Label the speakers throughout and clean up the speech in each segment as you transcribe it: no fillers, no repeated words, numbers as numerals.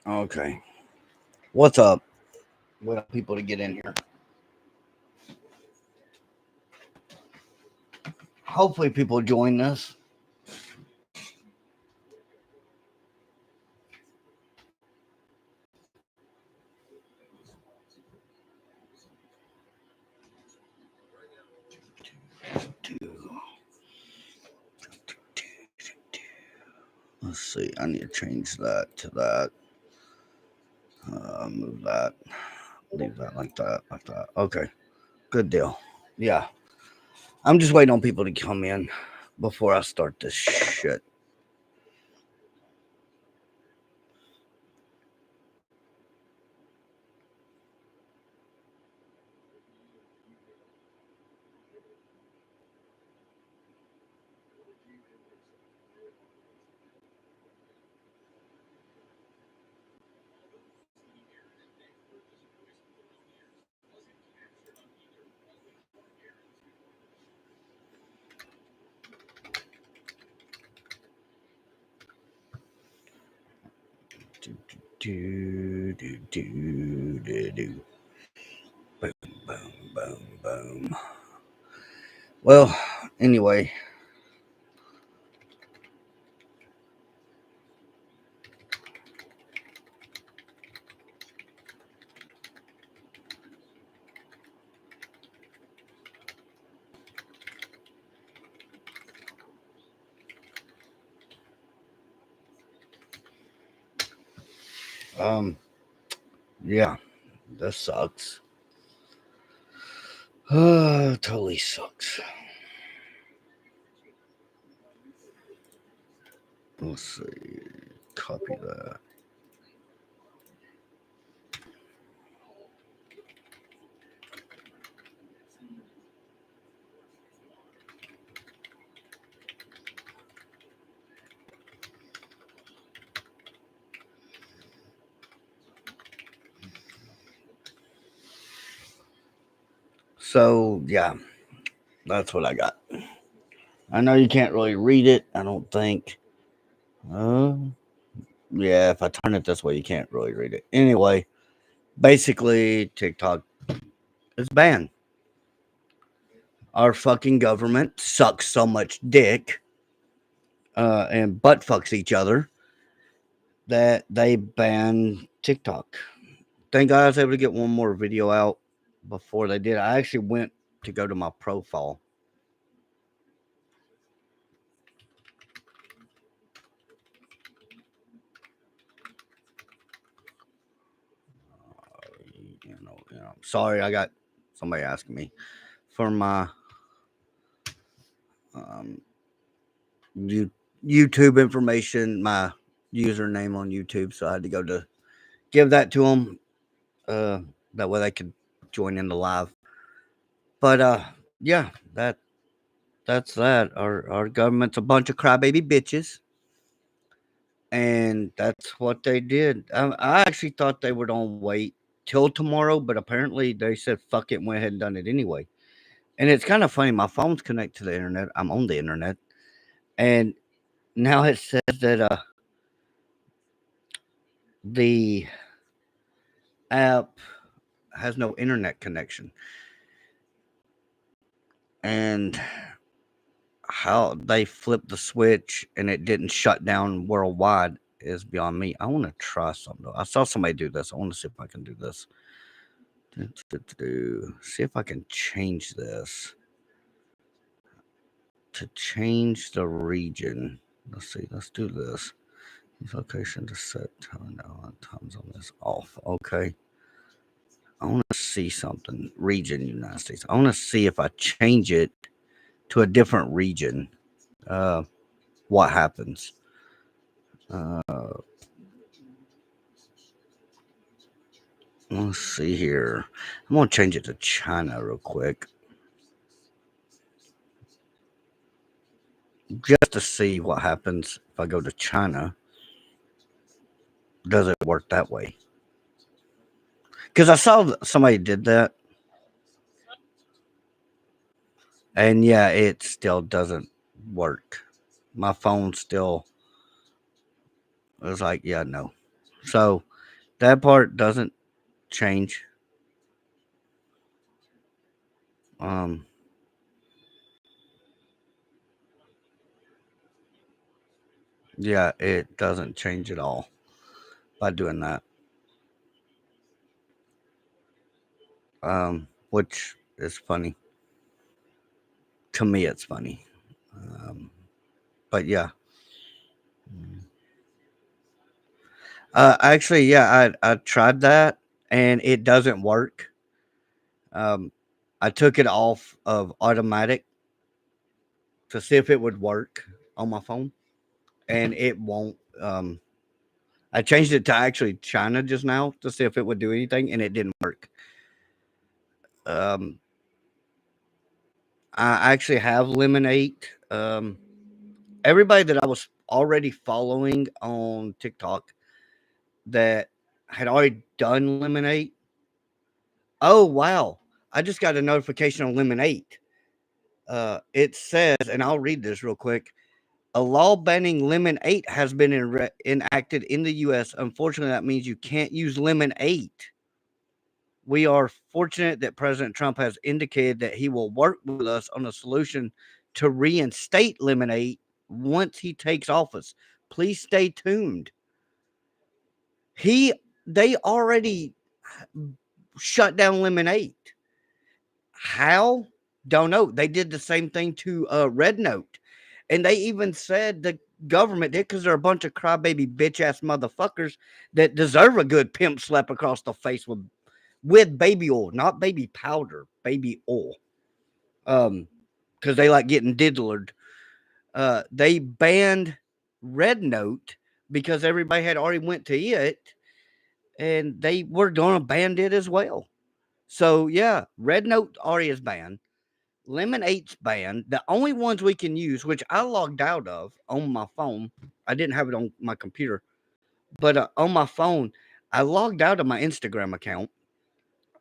Speaker 1: Okay. What's up? Wait on people to get in here. Hopefully, people join us. Let's see. I need to change that to that. Move that. Leave that like that. Like that. Okay. Good deal. Yeah. I'm just waiting on people to come in before I start this shit. Do, do, do, do, do. Boom, boom, boom, boom. Well, anyway. Yeah, this sucks. Totally sucks. Let's see. Copy that. So, yeah, that's what I got. I know you can't really read it, I don't think. Uh, yeah, if I turn it this way, you can't really read it. Anyway, basically, TikTok is banned. Our fucking government sucks so much dick and butt fucks each other that they ban TikTok. Thank God I was able to get one more video out before they did. I actually went to go to my profile. Sorry, I got somebody asking me for my um, YouTube information, my username on YouTube. So I had to go to give that to them. Uh, that way they could join in the live. But yeah, that's that. Our government's a bunch of crybaby bitches, and that's what they did. I actually thought they would all wait till tomorrow, but apparently they said fuck it and went ahead and done it anyway. And it's kind of funny. My phone's connected to the internet. I'm on the internet, and now it says that the app has no internet connection, and how they flipped the switch and it didn't shut down worldwide is beyond me. I want to try something. I saw somebody do this. I want to see if I can do this. See if I can change this to change the region. Let's see. Let's do this. Location to set time times on this off. Okay. I want to see something. Region United States. I want to see if I change it to a different region. Uh, what happens? Let's see here. I'm gonna change it to China real quick, just to see what happens if I go to China. Does it work that way? Because I saw somebody did that, and yeah, it still doesn't work. My phone still was like, yeah, no. So That part doesn't change. Um, yeah, it doesn't change at all by doing that. Which is funny. To me, it's funny. But yeah. Actually, yeah, I tried that and it doesn't work. Um, I took it off of automatic to see if it would work on my phone, and it won't. I changed it to actually China just now to see if it would do anything, and it didn't work. Um, I actually have Lemonade. Everybody that I was already following on TikTok that had already done Lemonade. Oh wow! I just got a notification on Lemonade. It says, and I'll read this real quick. A law banning Lemon 8 has been enacted in the U.S. Unfortunately, that means you can't use Lemon 8. We are fortunate that President Trump has indicated that he will work with us on a solution to reinstate Lemon 8 once he takes office. Please stay tuned. He they already shut down Lemon 8. How? Don't know. They did the same thing to Red Note. And they even said the government did because they're a bunch of crybaby bitch ass motherfuckers that deserve a good pimp slap across the face with baby oil, not baby powder, baby oil. Because they like getting diddlered. They banned Red Note because everybody had already went to it, and they were gonna ban it as well. So yeah, Red Note already is banned. Lemon 8's banned. The only ones we can use, which I logged out of on my phone, I didn't have it on my computer, but on my phone, I logged out of my Instagram account.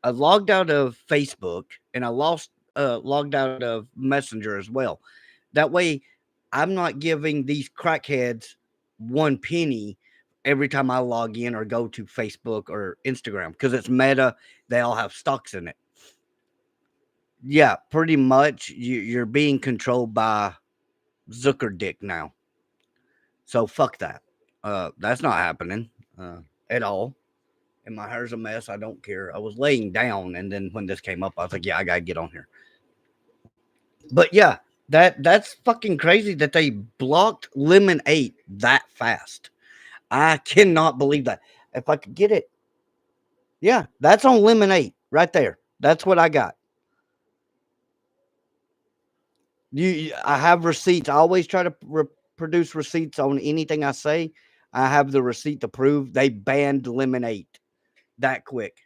Speaker 1: I logged out of Facebook, and I logged out of Messenger as well. That way, I'm not giving these crackheads one penny every time I log in or go to Facebook or Instagram because it's Meta. They all have stocks in it. Yeah, pretty much. You're being controlled by Zucker dick now. So fuck that. That's not happening at all. And my hair's a mess. I don't care. I was laying down, and then when this came up, I was like, yeah, I gotta get on here. But yeah, that's fucking crazy that they blocked Lemon 8 that fast. I cannot believe that. If I could get it, yeah, that's on Lemon 8 right there. That's what I got. I have receipts. I always try to produce receipts on anything I say. I have the receipt to prove they banned Lemon 8 that quick.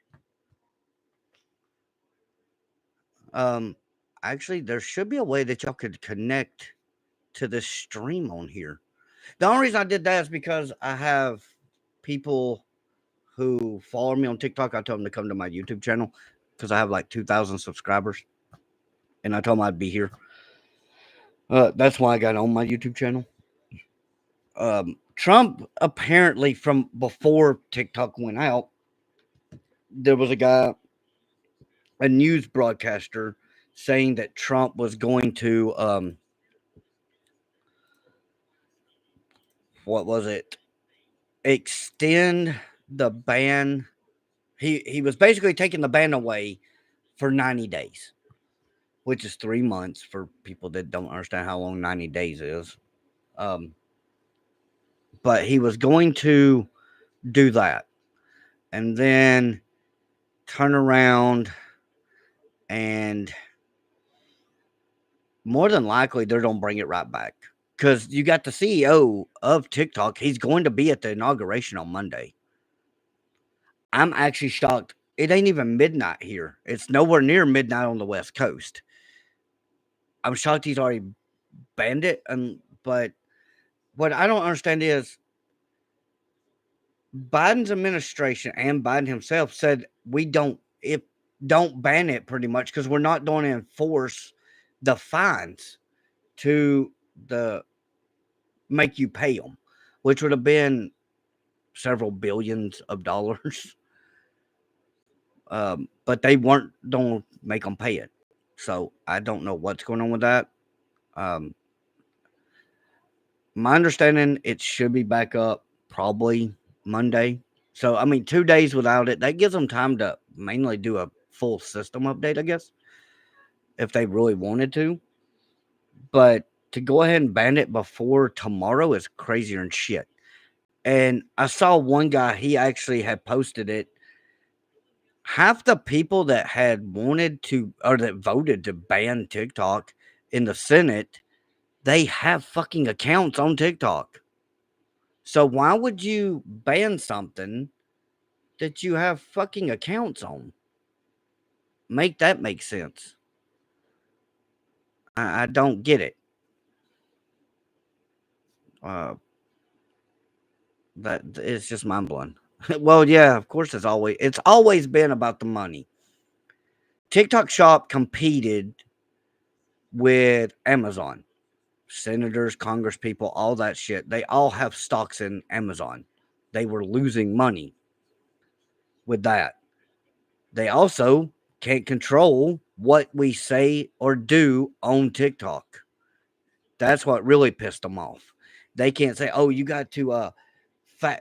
Speaker 1: Um, Actually, there should be a way that y'all could connect to this stream on here. The only reason I did that is because I have people who follow me on TikTok. I told them to come to my YouTube channel because I have like 2,000 subscribers, and I told them I'd be here. That's why I got on my YouTube channel. Trump apparently from before TikTok went out, there was a guy, a news broadcaster, saying that Trump was going to what was it? Extend the ban. He was basically taking the ban away for 90 days, which is 3 months for people that don't understand how long 90 days is. Um, but he was going to do that and then turn around and more than likely they're going to bring it right back because you got the CEO of TikTok. He's going to be at the inauguration on Monday. I'm actually shocked. It ain't even midnight here. It's nowhere near midnight on the West Coast. I'm shocked he's already banned it. But what I don't understand is Biden's administration and Biden himself said we don't ban it pretty much because we're not going to enforce the fines to the make you pay them, which would have been several billions of dollars. But they don't make them pay it. So I don't know what's going on with that. Um, my understanding, it should be back up probably Monday. So I mean, 2 days without it, that gives them time to mainly do a full system update, I guess, if they really wanted to. But to go ahead and ban it before tomorrow is crazier than shit. And I saw one guy, he actually had posted it. Half the people that had wanted to or that voted to ban TikTok in the Senate, they have fucking accounts on TikTok. So why would you ban something that you have fucking accounts on? Make that make sense. I don't get it. Uh, that it's just mind blowing. Well, yeah, of course it's always been about the money. TikTok Shop competed with Amazon. Senators, Congress people, all that shit. They all have stocks in Amazon. They were losing money with that. They also can't control what we say or do on TikTok. That's what really pissed them off. They can't say, "Oh, you got to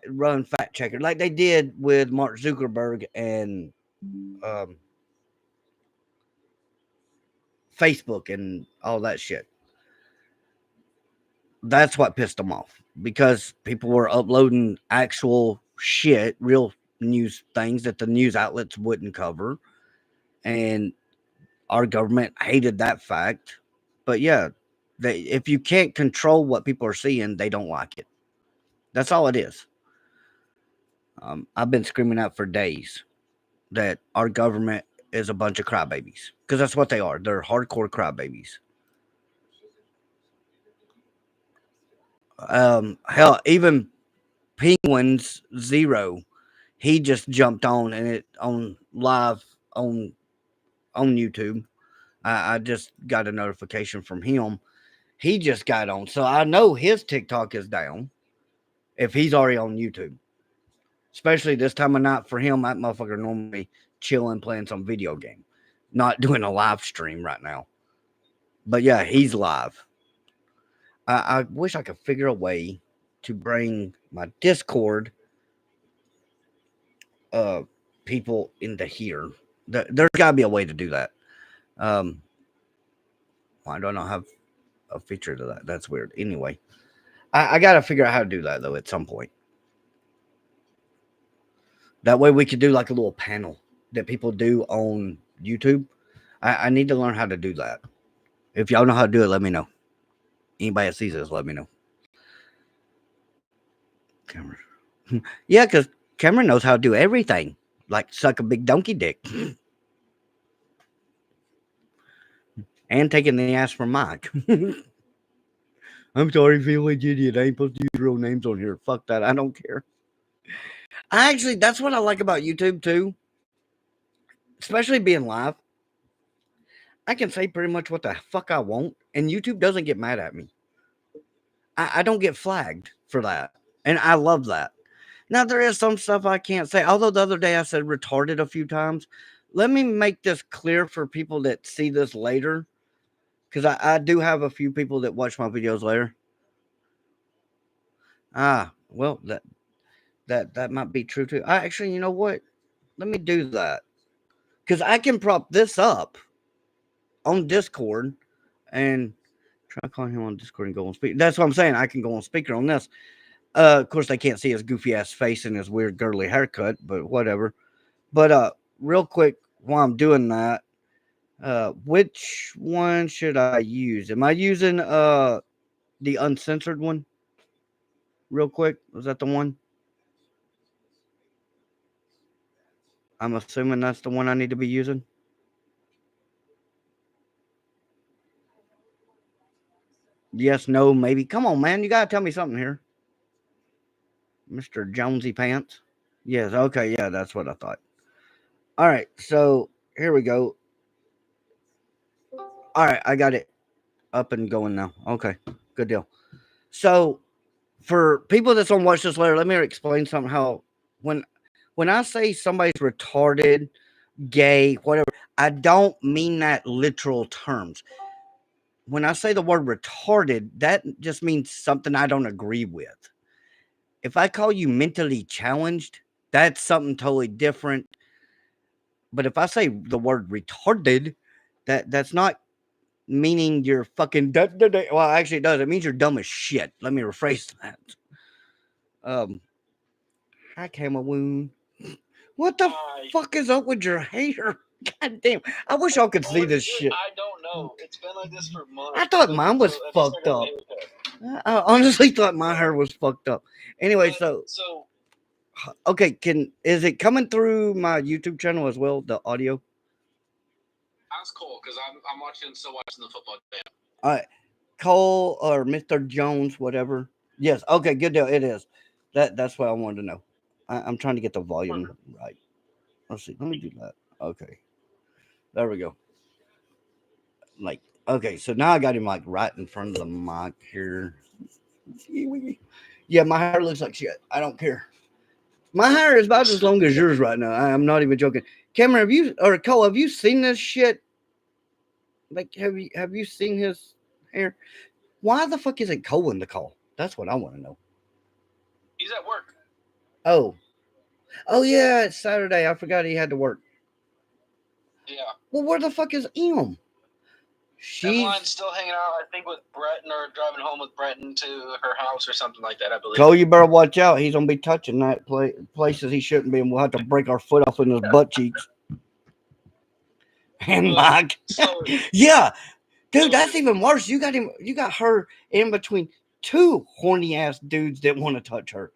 Speaker 1: run fact checker," like they did with Mark Zuckerberg and um, Facebook and all that shit. That's what pissed them off because people were uploading actual shit, real news things that the news outlets wouldn't cover, and our government hated that fact. But yeah, if you can't control what people are seeing, they don't like it. That's all it is. I've been screaming out for days that our government is a bunch of crybabies because that's what they are. They're hardcore crybabies. Hell, even Penguins Zero, he just jumped on and it on live on YouTube. I just got a notification from him. He just got on, so I know his TikTok is down if he's already on YouTube. Especially this time of night for him, that motherfucker normally chilling playing some video game, not doing a live stream right now. But yeah, he's live. I wish I could figure a way to bring my Discord uh people into here. There's got to be a way to do that. Um, why don't I have a feature to that? That's weird. Anyway, I got to figure out how to do that though at some point. That way we could do like a little panel that people do on YouTube. I need to learn how to do that. If y'all know how to do it, let me know. Anybody that sees this, let me know. Cameron. Yeah, because Cameron knows how to do everything. Like suck a big donkey dick. And taking the ass from Mike. I'm sorry, Village Idiot. I ain't supposed to use real names on here. Fuck that. I don't care. That's what I like about YouTube too. Especially being live. I can say pretty much what the fuck I want, and YouTube doesn't get mad at me. I don't get flagged for that. And I love that. Now, there is some stuff I can't say. Although the other day I said retarded a few times. Let me make this clear for people that see this later. Because I do have a few people that watch my videos later. Well, that might be true too. Actually, you know what? Let me do that. Because I can prop this up on Discord and try calling him on Discord and go on speaker. That's what I'm saying. I can go on speaker on this. Of course, they can't see his goofy ass face and his weird girly haircut, but whatever. But real quick, while I'm doing that, which one should I use? Am I using the uncensored one? Real quick, was that the one? I'm assuming that's the one I need to be using. Yes, no, maybe. Come on, man, you gotta tell me something here, Mr. Jonesy Pants. Yes, okay, yeah, that's what I thought. All right, so here we go. All right, I got it up and going now. Okay, good deal. So For people that's on Watch This Later, let me explain something. How when when I say somebody's retarded, gay, whatever, I don't mean that literal terms. When I say the word retarded, that just means something I don't agree with. If I call you mentally challenged, that's something totally different. But if I say the word retarded, that's not meaning you're fucking well, actually it does. It means you're dumb as shit. Let me rephrase that. Um Hi Camel Woon. What the fuck is up with your hair? God damn. I wish y'all could see this shit.
Speaker 2: I don't know. It's been like this for months.
Speaker 1: I thought mine was fucked up. I honestly thought my hair was fucked up. Anyway, so okay, is it coming through my YouTube channel as well, the audio?
Speaker 2: That's cool because I'm still watching the football game.
Speaker 1: All right, Cole or Mr. Jones, whatever. Yes, okay, good deal. It is. That's what I wanted to know. I'm trying to get the volume right. Let's see. Let me do that. Okay, there we go. Like, okay, so now I got him like right in front of the mic here. Yeah, my hair looks like shit. I don't care. My hair is about as long as yours right now. I'm not even joking. Cameron, have you or Cole, have you seen this shit? Like, have you seen his hair? Why the fuck isn't Cole in the call? That's what I want to know.
Speaker 2: He's at work.
Speaker 1: Oh yeah, it's Saturday. I forgot he had to work.
Speaker 2: Yeah.
Speaker 1: Well, where the fuck is Em?
Speaker 2: Emmeline's still hanging out, I think, with Breton or driving home with Breton to her house or something like that, I believe.
Speaker 1: Cole, you better watch out. He's gonna be touching that places he shouldn't be, and we'll have to break our foot off in his butt cheeks. And Mike, yeah, dude, that's even worse. You got her in between two horny ass dudes that want to touch her.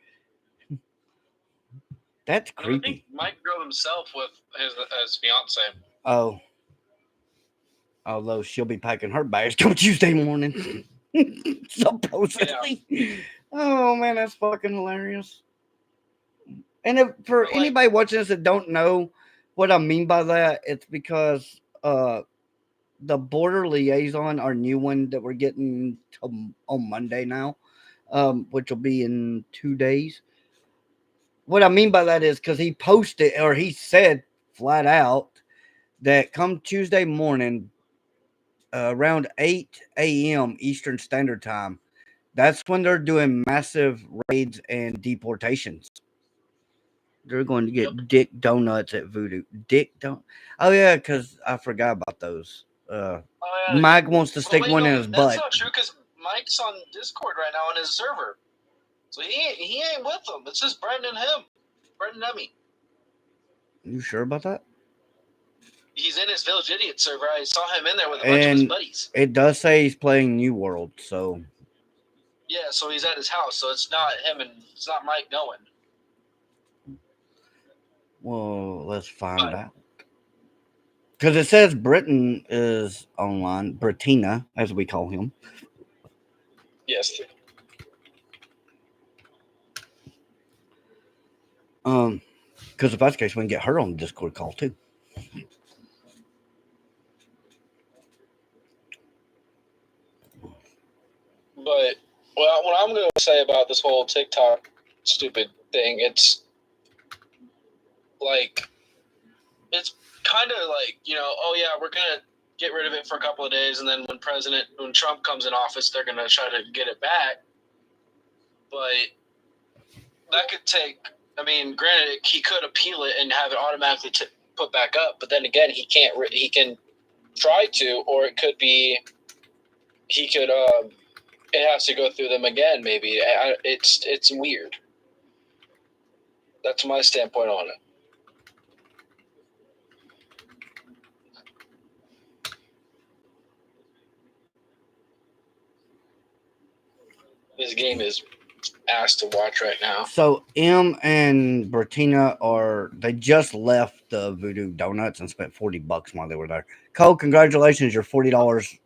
Speaker 1: That's creepy.
Speaker 2: I think Mike drove himself with his fiance.
Speaker 1: Oh. Although she'll be packing her bags come Tuesday morning. Supposedly. Yeah. Oh man, that's fucking hilarious. And for anybody watching this that don't know what I mean by that, it's because the border liaison, our new one that we're getting on Monday now, which will be in 2 days. What I mean by that is because he posted or he said flat out that come Tuesday morning, around 8 a.m. Eastern Standard Time, that's when they're doing massive raids and deportations. They're going to get dick donuts at Voodoo. Oh yeah, because I forgot about those. Mike wants to stick one in his butt.
Speaker 2: That's not true because Mike's on Discord right now on his server, so he ain't with them. It's just Brendan and him, Brendan and Emmy.
Speaker 1: You sure about that?
Speaker 2: He's in his Village Idiot server. I saw him in there with a bunch of his buddies.
Speaker 1: It does say he's playing New World, so.
Speaker 2: Yeah, so he's at his house, so it's not him and it's not Mike going.
Speaker 1: Well, let's find out. Because it says Britain is online, Britina, as we call him.
Speaker 2: Yes.
Speaker 1: Because if that's the case, we can get her on the Discord call too.
Speaker 2: But what I'm going to say about this whole TikTok stupid thing, it's like, it's kind of like, oh yeah, we're going to get rid of it for a couple of days, and then when Trump comes in office, they're going to try to get it back. But that could take, granted, he could appeal it and have it automatically put back up, but then again, he can't. He can try to, or it could be he could. It has to go through them again. Maybe it's weird. That's my standpoint on it. This game is ass to watch right now.
Speaker 1: So M and Bertina they just left the Voodoo Donuts and spent $40 while they were there. Cole, congratulations, you're $40,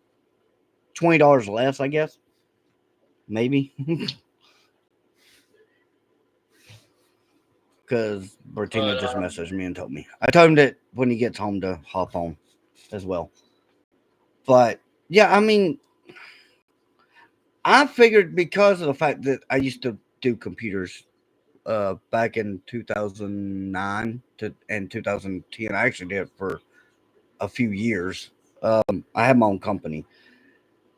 Speaker 1: $20 less, I guess. Maybe. Because Bertina just messaged me and told me. I told him that when he gets home to hop on as well. But yeah, I figured because of the fact that I used to do computers back in 2009 and 2010. I actually did it for a few years. I had my own company.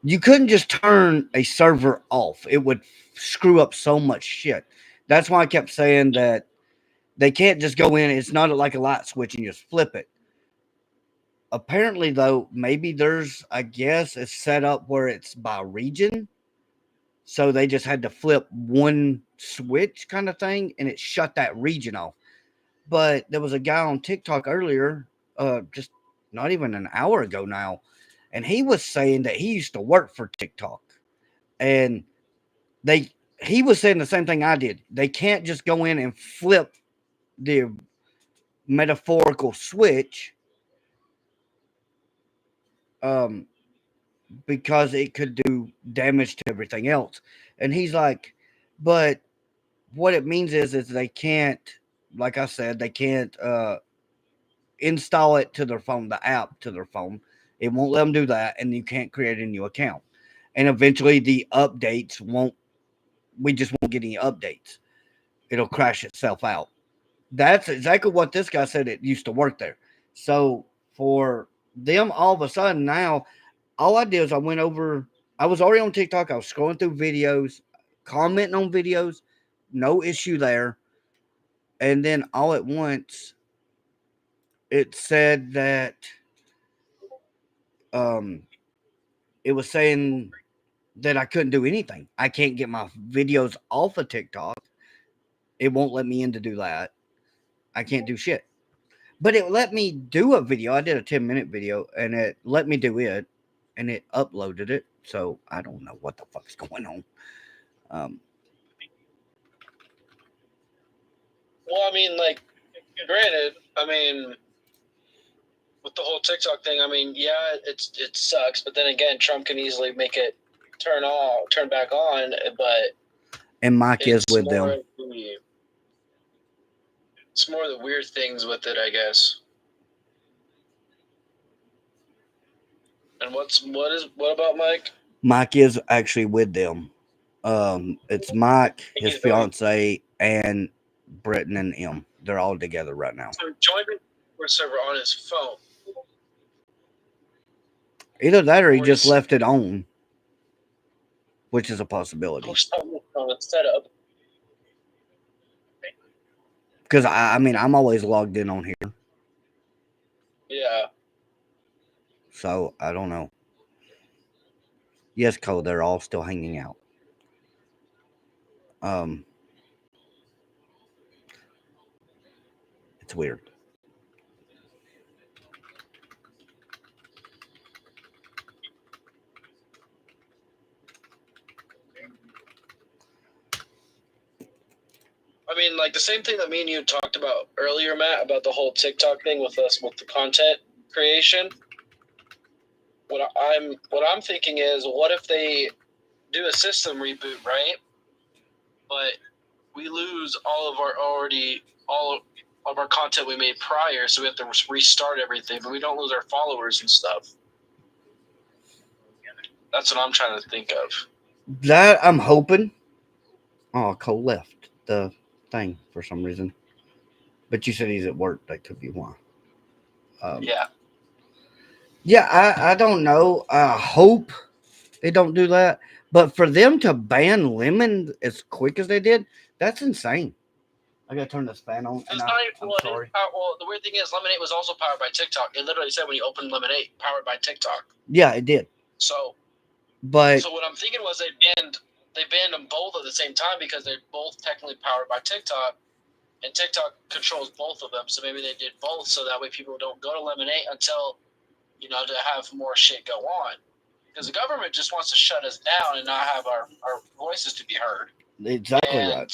Speaker 1: You couldn't just turn a server off, it would screw up so much shit. That's why I kept saying that they can't just go in. It's not like a light switch and you just flip it. Apparently, though, maybe there's, I guess, it's set up where it's by region. So they just had to flip one switch kind of thing and it shut that region off. But there was a guy on TikTok earlier, just not even an hour ago now, and he was saying that he used to work for TikTok. And they he was saying the same thing I did. They can't just go in and flip the metaphorical switch um, because it could do damage to everything else. And he's like, but what it means is they can't, like I said, they can't install it to their phone, the app to their phone. It won't let them do that, and you can't create a new account. And eventually, the updates won't. We just won't get any updates. It'll crash itself out. That's exactly what this guy said. It used to work there. So for them, all of a sudden now, all I did is I went over. I was already on TikTok. I was scrolling through videos, commenting on videos, no issue there. And then all at once, it said that um, it was saying that I couldn't do anything. I can't get my videos off of TikTok. It won't let me in to do that. I can't do shit. But it let me do a video. I did a 10-minute video and it let me do it and it uploaded it. So I don't know what the fuck's going on. Um,
Speaker 2: Well, I mean, like, granted, I mean, with the whole TikTok thing, I mean, yeah, it sucks, but then again, Trump can easily make it turn back on. But
Speaker 1: and Mike is
Speaker 2: it's
Speaker 1: with them.
Speaker 2: It's more the weird things with it, I guess. And what about Mike?
Speaker 1: Mike is actually with them. It's Mike, his fiance, and Britton and M. They're all together right now.
Speaker 2: So join the server on his phone.
Speaker 1: Either that or he just left it on, which is a possibility.
Speaker 2: Instead of.
Speaker 1: Because I mean, I'm always logged in on here.
Speaker 2: Yeah.
Speaker 1: So I don't know. Yes, Cole, they're all still hanging out. It's weird.
Speaker 2: I mean, like the same thing that me and you talked about earlier, Matt, about the whole TikTok thing with us with the content creation. What I'm thinking is, what if they do a system reboot, right? But we lose all of our content we made prior, so we have to restart everything, but we don't lose our followers and stuff. That's what I'm trying to think of.
Speaker 1: That I'm hoping. Oh, Cole left the thing for some reason. But you said he's at work. That could be why.
Speaker 2: Yeah.
Speaker 1: Yeah, I don't know. I hope they don't do that. But for them to ban Lemon as quick as they did, that's insane. I gotta turn this fan on.
Speaker 2: I'm sorry. Well, the weird thing is, Lemonade was also powered by TikTok. It literally said when you open Lemonade, powered by TikTok.
Speaker 1: Yeah, it did.
Speaker 2: So what I'm thinking was they banned them both at the same time because they're both technically powered by TikTok, and TikTok controls both of them. So maybe they did both so that way people don't go to Lemonade until, to have more shit go on. Because the government just wants to shut us down and not have our voices to be heard.
Speaker 1: Exactly right.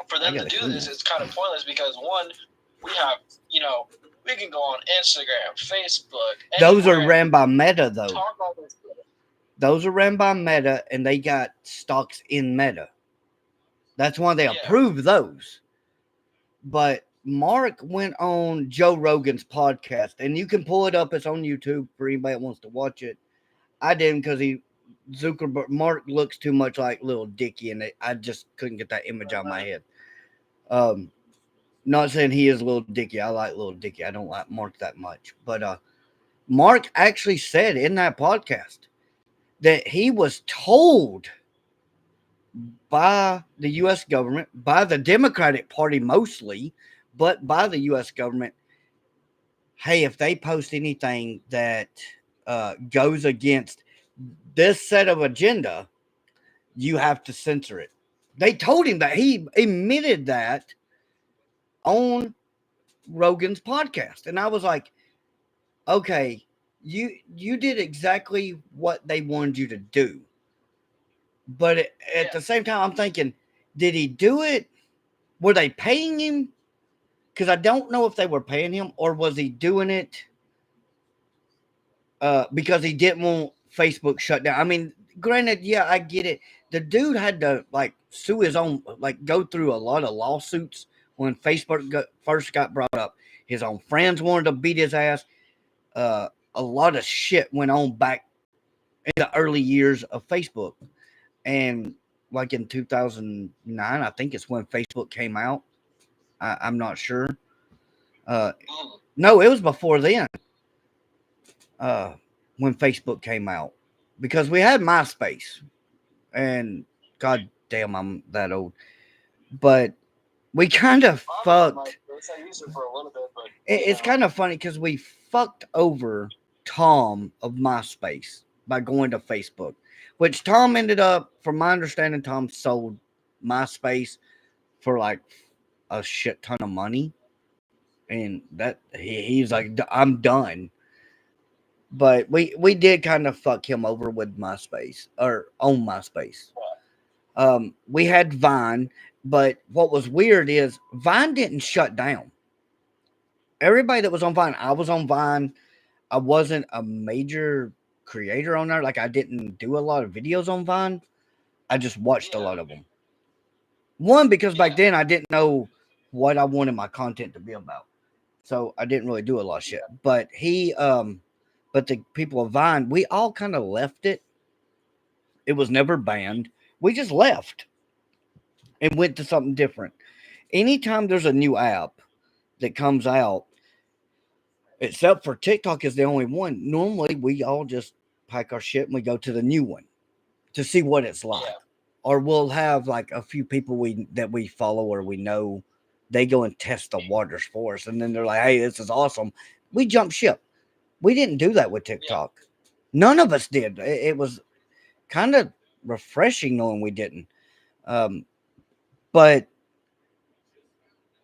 Speaker 2: For them to do this, it's kind of pointless because, one, we have, we can go on Instagram, Facebook.
Speaker 1: Those are ran by Meta, though. Those are ran by Meta, and they got stocks in Meta. That's why they approve those. But Mark went on Joe Rogan's podcast, and you can pull it up. It's on YouTube for anybody that wants to watch it. I didn't because he Zuckerberg. Mark looks too much like Little Dicky, and I just couldn't get that image out of my head. Not saying he is Little Dicky. I like Little Dicky. I don't like Mark that much, but Mark actually said in that podcast that he was told by the U.S. government, by the Democratic Party mostly, but by the U.S. government, hey, if they post anything that goes against this set of agenda, you have to censor it. They told him that. He admitted that on Rogan's podcast. And I was like, okay, you did exactly what they wanted you to do. But at the same time, I'm thinking, did he do it? Were they paying him? Because I don't know if they were paying him, or was he doing it because he didn't want Facebook shut down. I mean, granted, yeah, I get it. The dude had to like sue his own, like go through a lot of lawsuits when Facebook first got brought up. His own friends wanted to beat his ass. A lot of shit went on back in the early years of Facebook, and like in 2009, I think it's when Facebook came out. I'm not sure. No, it was before then. When Facebook came out, because we had MySpace, and god damn, I'm that old. But we kind of fucked.
Speaker 2: I used it for a little bit, but
Speaker 1: It's kind of funny because we fucked over Tom of MySpace by going to Facebook, which Tom ended up, from my understanding, Tom sold MySpace for like a shit ton of money, and that he's like, I'm done. But we did kind of fuck him over with MySpace, or on MySpace. We had Vine, but what was weird is Vine didn't shut down. Everybody that was on Vine, I was on Vine. I wasn't a major creator on there. Like, I didn't do a lot of videos on Vine. I just watched a lot of them. One, because back then I didn't know what I wanted my content to be about, so I didn't really do a lot of shit. But but the people of Vine, we all kind of left it. It was never banned. We just left and went to something different. Anytime there's a new app that comes out, except for TikTok is the only one, normally we all just pack our shit and we go to the new one to see what it's like. Yeah. Or we'll have like a few people that we follow or we know, they go and test the waters for us, and then they're like, hey, this is awesome. We jump ship. We didn't do that with TikTok. Yeah. None of us did. It was kind of refreshing knowing we didn't. But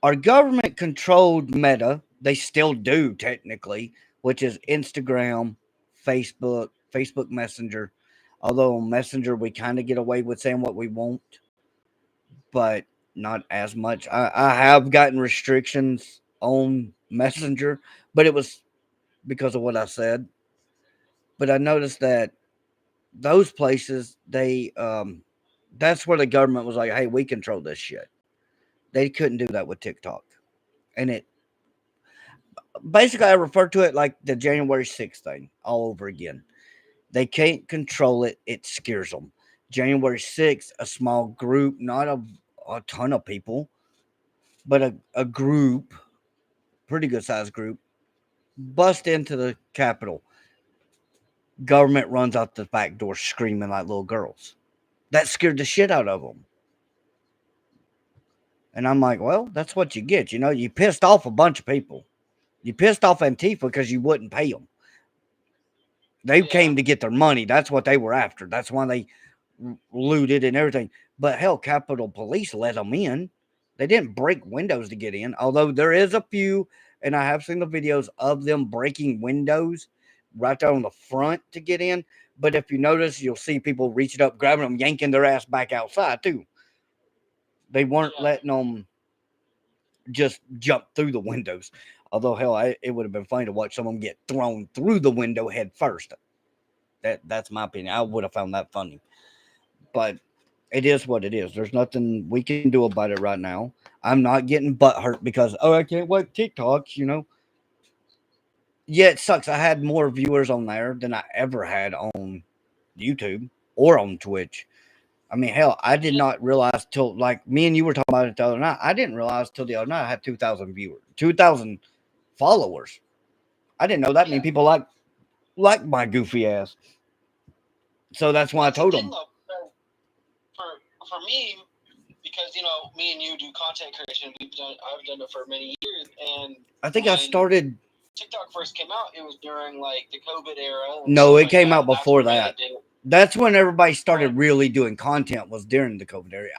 Speaker 1: our government controlled Meta. They still do technically, which is Instagram, Facebook, Facebook Messenger. Although on Messenger we kind of get away with saying what we want, but not as much. I have gotten restrictions on Messenger, but it was because of what I said. But I noticed that those places, they that's where the government was like, hey, we control this shit. They couldn't do that with TikTok. And it basically, I refer to it like the January 6th thing all over again. They can't control it. It scares them. January 6th, a small group, not a ton of people, but a group, pretty good sized group, bust into the Capitol. Government runs out the back door screaming like little girls. That scared the shit out of them. And I'm like, well, that's what you get. You know, you pissed off a bunch of people. You pissed off Antifa because you wouldn't pay them. They came to get their money. That's what they were after. That's why they looted and everything. But hell, Capitol Police let them in. They didn't break windows to get in. Although there is a few, and I have seen the videos of them breaking windows right there on the front to get in. But if you notice, you'll see people reaching up, grabbing them, yanking their ass back outside too. They weren't letting them just jump through the windows. Although, hell, it would have been funny to watch someone get thrown through the window head first. That's my opinion. I would have found that funny. But it is what it is. There's nothing we can do about it right now. I'm not getting butthurt because, I can't watch TikToks, you know. Yeah, it sucks. I had more viewers on there than I ever had on YouTube. or on Twitch. I mean, hell, I did not realize till like me and you were talking about it the other night. I didn't realize till the other night I had 2,000 viewers, 2,000 followers. I didn't know that many people like my goofy ass. So that's why I told them.
Speaker 2: For me, because me and you do content creation. I've done it for many years, and
Speaker 1: I think I started.
Speaker 2: TikTok first came out, it was during like the COVID era.
Speaker 1: No, it came out before that. That's when everybody started really doing content. Was during the COVID era.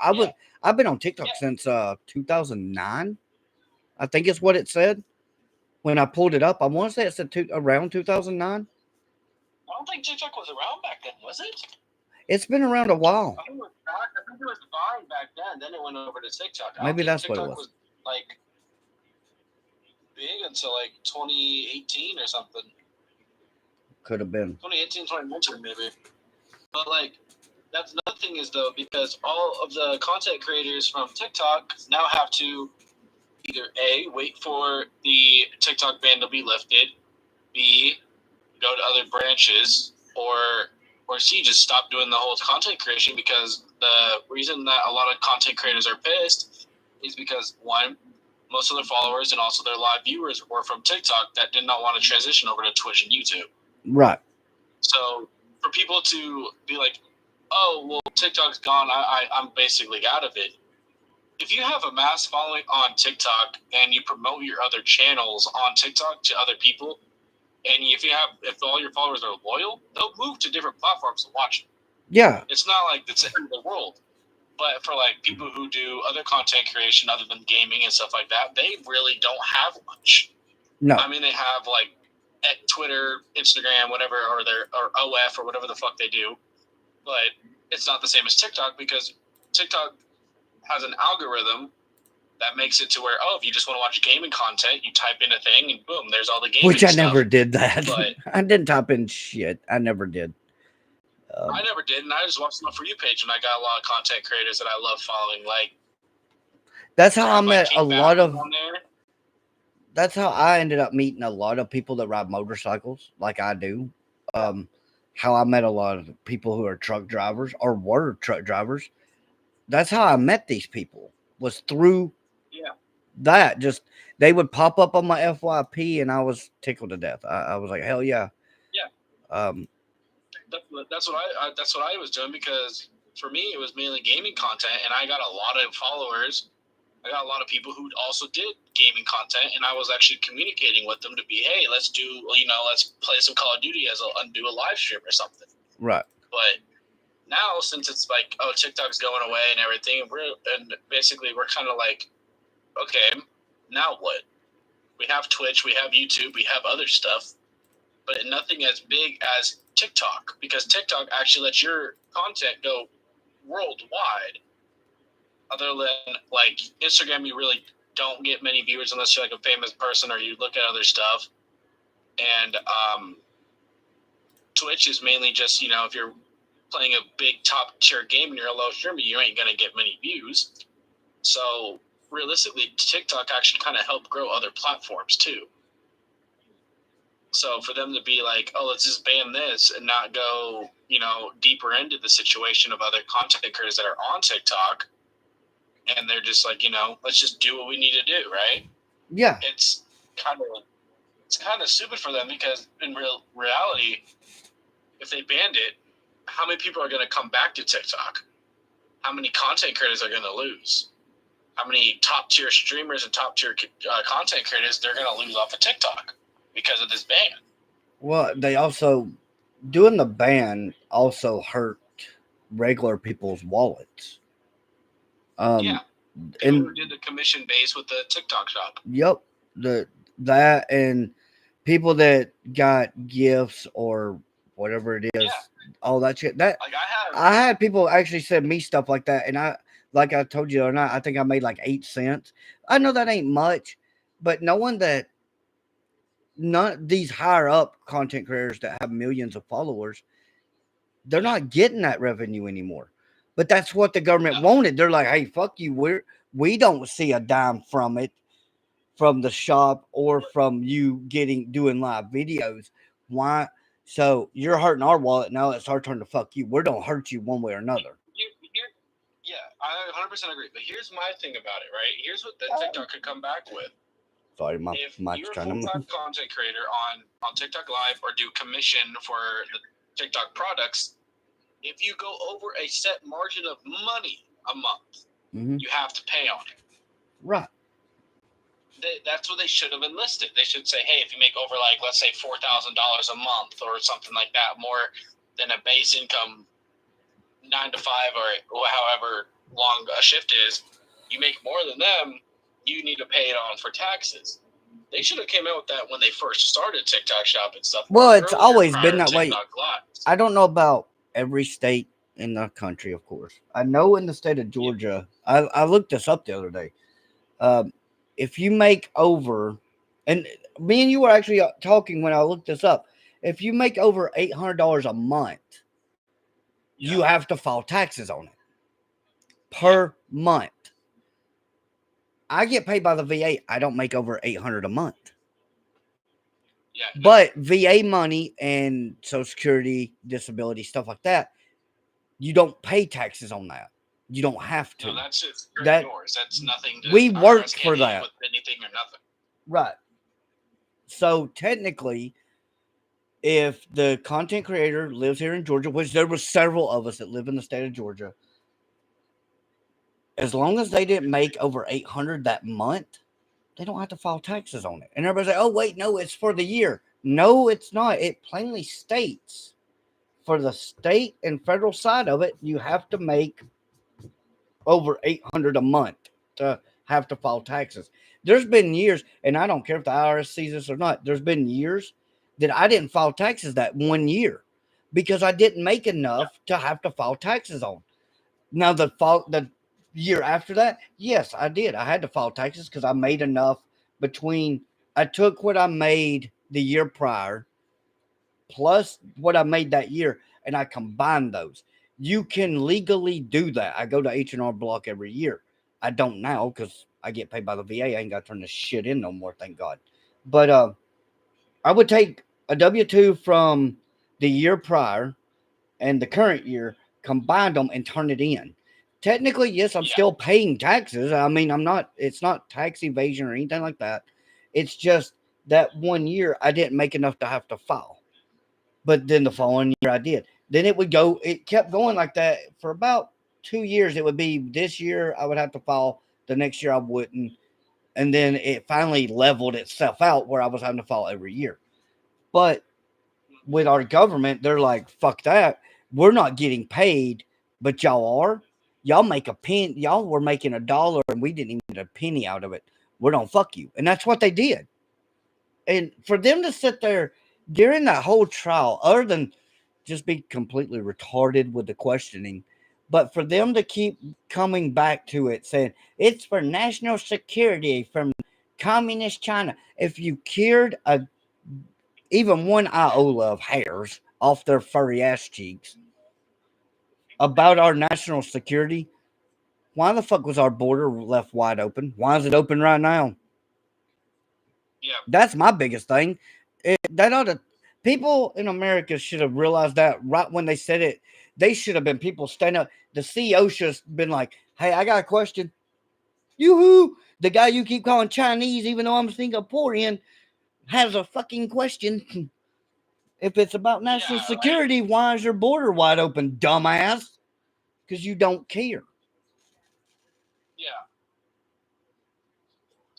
Speaker 1: I've been on TikTok since 2009. I think it's what it said when I pulled it up. I want to say it said around 2009.
Speaker 2: I don't think TikTok was around back then, was it?
Speaker 1: It's been around a while.
Speaker 2: I think it was Vine back then. Then it went over to TikTok.
Speaker 1: Maybe that's
Speaker 2: TikTok
Speaker 1: what it was.
Speaker 2: Like big until like 2018 or something.
Speaker 1: Could have been
Speaker 2: 2018, 2019 maybe. But like that's another thing is though, because all of the content creators from TikTok now have to either A, wait for the TikTok ban to be lifted, B, go to other branches, or C, just stop doing the whole content creation, because the reason that a lot of content creators are pissed is because, one, most of their followers and also their live viewers were from TikTok that did not want to transition over to Twitch and YouTube.
Speaker 1: Right.
Speaker 2: So for people to be like, oh, well, TikTok's gone, I'm basically out of it. If you have a mass following on TikTok and you promote your other channels on TikTok to other people, and if all your followers are loyal, they'll move to different platforms to watch it.
Speaker 1: Yeah.
Speaker 2: It's not like it's the end of the world. But for like people who do other content creation other than gaming and stuff like that, they really don't have much.
Speaker 1: No.
Speaker 2: I mean, they have like at Twitter, Instagram, whatever, or OF or whatever the fuck they do. But it's not the same as TikTok, because TikTok has an algorithm that makes it to where, if you just want to watch gaming content, you type in a thing and boom, there's all the gaming
Speaker 1: Which I
Speaker 2: stuff.
Speaker 1: never did that.
Speaker 2: But
Speaker 1: I didn't type in shit. I never did.
Speaker 2: I never did, and I just watched my For You page, and I got a lot of content creators that I love following. Like,
Speaker 1: that's how I met a lot of. That's how I ended up meeting a lot of people that ride motorcycles, like I do. How I met a lot of people who are truck drivers or were truck drivers. That's how I met these people, was through that. Just they would pop up on my FYP, and I was tickled to death. I was like, hell yeah.
Speaker 2: Yeah. That's what I was doing, because for me it was mainly gaming content, and I got a lot of followers. I got a lot of people who also did gaming content, and I was actually communicating with them to be, hey, let's play some Call of Duty and do a live stream or something.
Speaker 1: Right.
Speaker 2: But now, since it's like, TikTok's going away and everything, basically we're kind of like, okay, now what? We have Twitch, we have YouTube, we have other stuff, but nothing as big as TikTok, because TikTok actually lets your content go worldwide. Other than like Instagram, you really don't get many viewers unless you're like a famous person or you look at other stuff. And Twitch is mainly just, if you're playing a big top tier game and you're a low streamer, you ain't gonna get many views. So realistically, TikTok actually kind of helped grow other platforms too. So for them to be like, let's just ban this and not go, deeper into the situation of other content creators that are on TikTok, and they're just like, let's just do what we need to do, right?
Speaker 1: Yeah.
Speaker 2: It's kind of stupid for them, because in reality, if they banned it, how many people are going to come back to TikTok? How many content creators are going to lose? How many top tier streamers and top tier content creators they're going to lose off of TikTok because of this ban?
Speaker 1: Well, they also, doing the ban also hurt regular people's wallets.
Speaker 2: And who did the commission base with the TikTok shop?
Speaker 1: Yep, that and people that got gifts or whatever it is, all that shit. That like I had people actually send me stuff like that, and like I told you or not, I think I made like 8 cents. I know that ain't much, but knowing that none these higher up content creators that have millions of followers, they're not getting that revenue anymore. But that's what the government wanted. They're like, hey, fuck you. We don't see a dime from it, from the shop or from you doing live videos. Why? So you're hurting our wallet. Now it's our turn to fuck you. We're gonna hurt you one way or another.
Speaker 2: Yeah, I 100% agree. But here's my thing about it, right? Here's what the TikTok could come back with.
Speaker 1: Sorry, my
Speaker 2: If
Speaker 1: mic's
Speaker 2: you're a
Speaker 1: trying to
Speaker 2: full-time
Speaker 1: move.
Speaker 2: content creator on TikTok Live or do commission for the TikTok products, if you go over a set margin of money a month, you have to pay on it.
Speaker 1: Right.
Speaker 2: That's what they should have enlisted. They should say, hey, if you make over, like, let's say $4,000 a month or something like that, more than a base income 9 to 5 or however long a shift is, you make more than them, you need to pay it on for taxes. They should have came out with that when they first started TikTok Shop and stuff.
Speaker 1: Well, it's
Speaker 2: earlier,
Speaker 1: always
Speaker 2: prior
Speaker 1: been
Speaker 2: to
Speaker 1: that way.
Speaker 2: TikTok Lives.
Speaker 1: I don't know about every state in the country, of course. I know in the state of Georgia, I looked this up the other day. If you make over, and me and you were actually talking when I looked this up, if you make over $800 a month, you have to file taxes on it per month. I get paid by the VA. I don't make over $800 a month.
Speaker 2: Yeah,
Speaker 1: but VA money and Social Security, disability, stuff like that, you don't pay taxes on that. You don't have to.
Speaker 2: No, that's just yours. That's nothing.
Speaker 1: We worked for that.
Speaker 2: With anything or nothing.
Speaker 1: Right. So technically, if the content creator lives here in Georgia, which there were several of us that live in the state of Georgia, as long as they didn't make over $800 that month, they don't have to file taxes on it. And everybody's like, oh, wait, no, it's for the year. No, it's not. It plainly states for the state and federal side of it, you have to make over $800 a month to have to file taxes. There's been years, and I don't care if the IRS sees this or not, there's been years that I didn't file taxes that 1 year because I didn't make enough to have to file taxes on. Now, the year after that, yes, I did. I had to file taxes because I made enough I took what I made the year prior plus what I made that year, and I combined those. You can legally do that. I go to H&R Block every year. I don't now because I get paid by the VA. I ain't got to turn this shit in no more, thank God. But I would take a W-2 from the year prior and the current year, combine them and turn it in. Technically, yes, I'm still paying taxes. I mean, it's not tax evasion or anything like that. It's just that 1 year I didn't make enough to have to file. But then the following year I did. Then it kept going like that for about 2 years. It would be this year I would have to file, the next year I wouldn't. And then it finally leveled itself out where I was having to file every year. But with our government, they're like, fuck that. We're not getting paid, but y'all are. Y'all make a penny. Y'all were making $1 and we didn't even get a penny out of it. We're gonna fuck you. And that's what they did. And for them to sit there during that whole trial, other than just be completely retarded with the questioning, but for them to keep coming back to it saying it's for national security from communist China. If you cured even one iota of hairs off their furry ass cheeks about our national security, why the fuck was our border left wide open? Why is it open right now?
Speaker 2: Yeah.
Speaker 1: That's my biggest thing. People in America should have realized that right when they said it. They should have been people standing up. The CEO should have been like, hey, I got a question. Yoo-hoo! The guy you keep calling Chinese, even though I'm Singaporean, has a fucking question. If it's about national security, why is your border wide open, dumbass? Because you don't care.
Speaker 2: Yeah.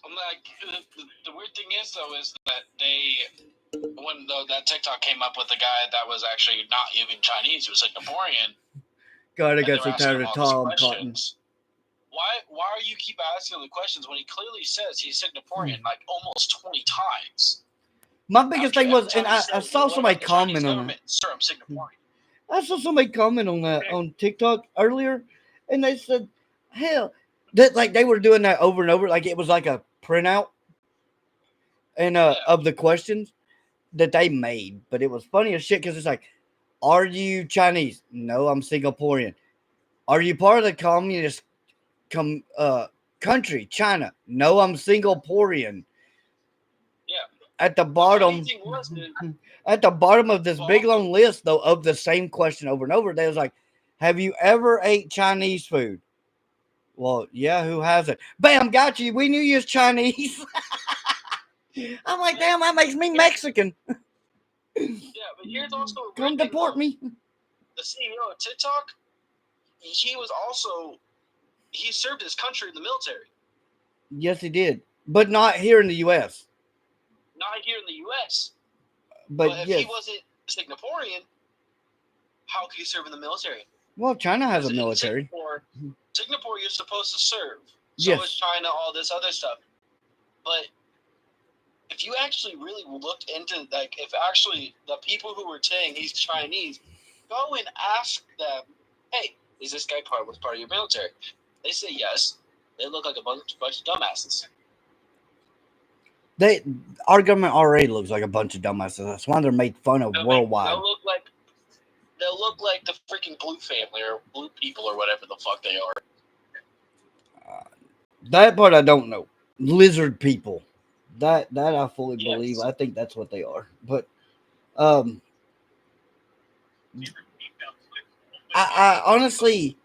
Speaker 2: I'm like, the weird thing is, though, is that when that TikTok came up with the guy that was actually not even Chinese, he was Singaporean.
Speaker 1: God, I got so tired of Tom Cotton.
Speaker 2: Why are you keep asking the questions when he clearly says he's Singaporean like almost 20 times?
Speaker 1: My biggest thing was, and I saw somebody comment on that.
Speaker 2: Sir, I'm Singaporean.
Speaker 1: I saw somebody comment on that on TikTok earlier, and they said, hell, that like they were doing that over and over, like it was like a printout and of the questions that they made. But it was funny as shit because it's like, are you Chinese? No, I'm Singaporean. Are you part of the communist country, China? No, I'm Singaporean.
Speaker 2: Yeah.
Speaker 1: at the bottom,
Speaker 2: Funny thing was,
Speaker 1: at the bottom of this big long list, though, of the same question over and over, they was like, have you ever ate Chinese food? Well, yeah, who hasn't? Bam, got you. We knew you was Chinese. I'm like, damn, that makes me Mexican.
Speaker 2: yeah, but here's also a
Speaker 1: Come
Speaker 2: weird thing,
Speaker 1: deport
Speaker 2: though.
Speaker 1: me.
Speaker 2: The CEO of TikTok, he served his country in the military.
Speaker 1: Yes, he did, but not here in the U.S.
Speaker 2: Not here in the U.S.
Speaker 1: But
Speaker 2: if
Speaker 1: yes,
Speaker 2: he wasn't Singaporean, how could he serve in the military?
Speaker 1: well, China has a
Speaker 2: In
Speaker 1: military.
Speaker 2: Singapore, you're supposed to serve. So
Speaker 1: Yes.
Speaker 2: is China, all this other stuff. But if you actually really looked into, like, if actually the people who were saying he's Chinese, go and ask them, hey, is this guy part of your military? They say yes. They look like a bunch of dumbasses.
Speaker 1: Our government already looks like a bunch of dumbasses. That's why they're made fun of worldwide.
Speaker 2: They'll look like the freaking Blue family or Blue people or whatever the fuck they are.
Speaker 1: That part I don't know. Lizard people. That I fully believe. I think that's what they are. But I honestly,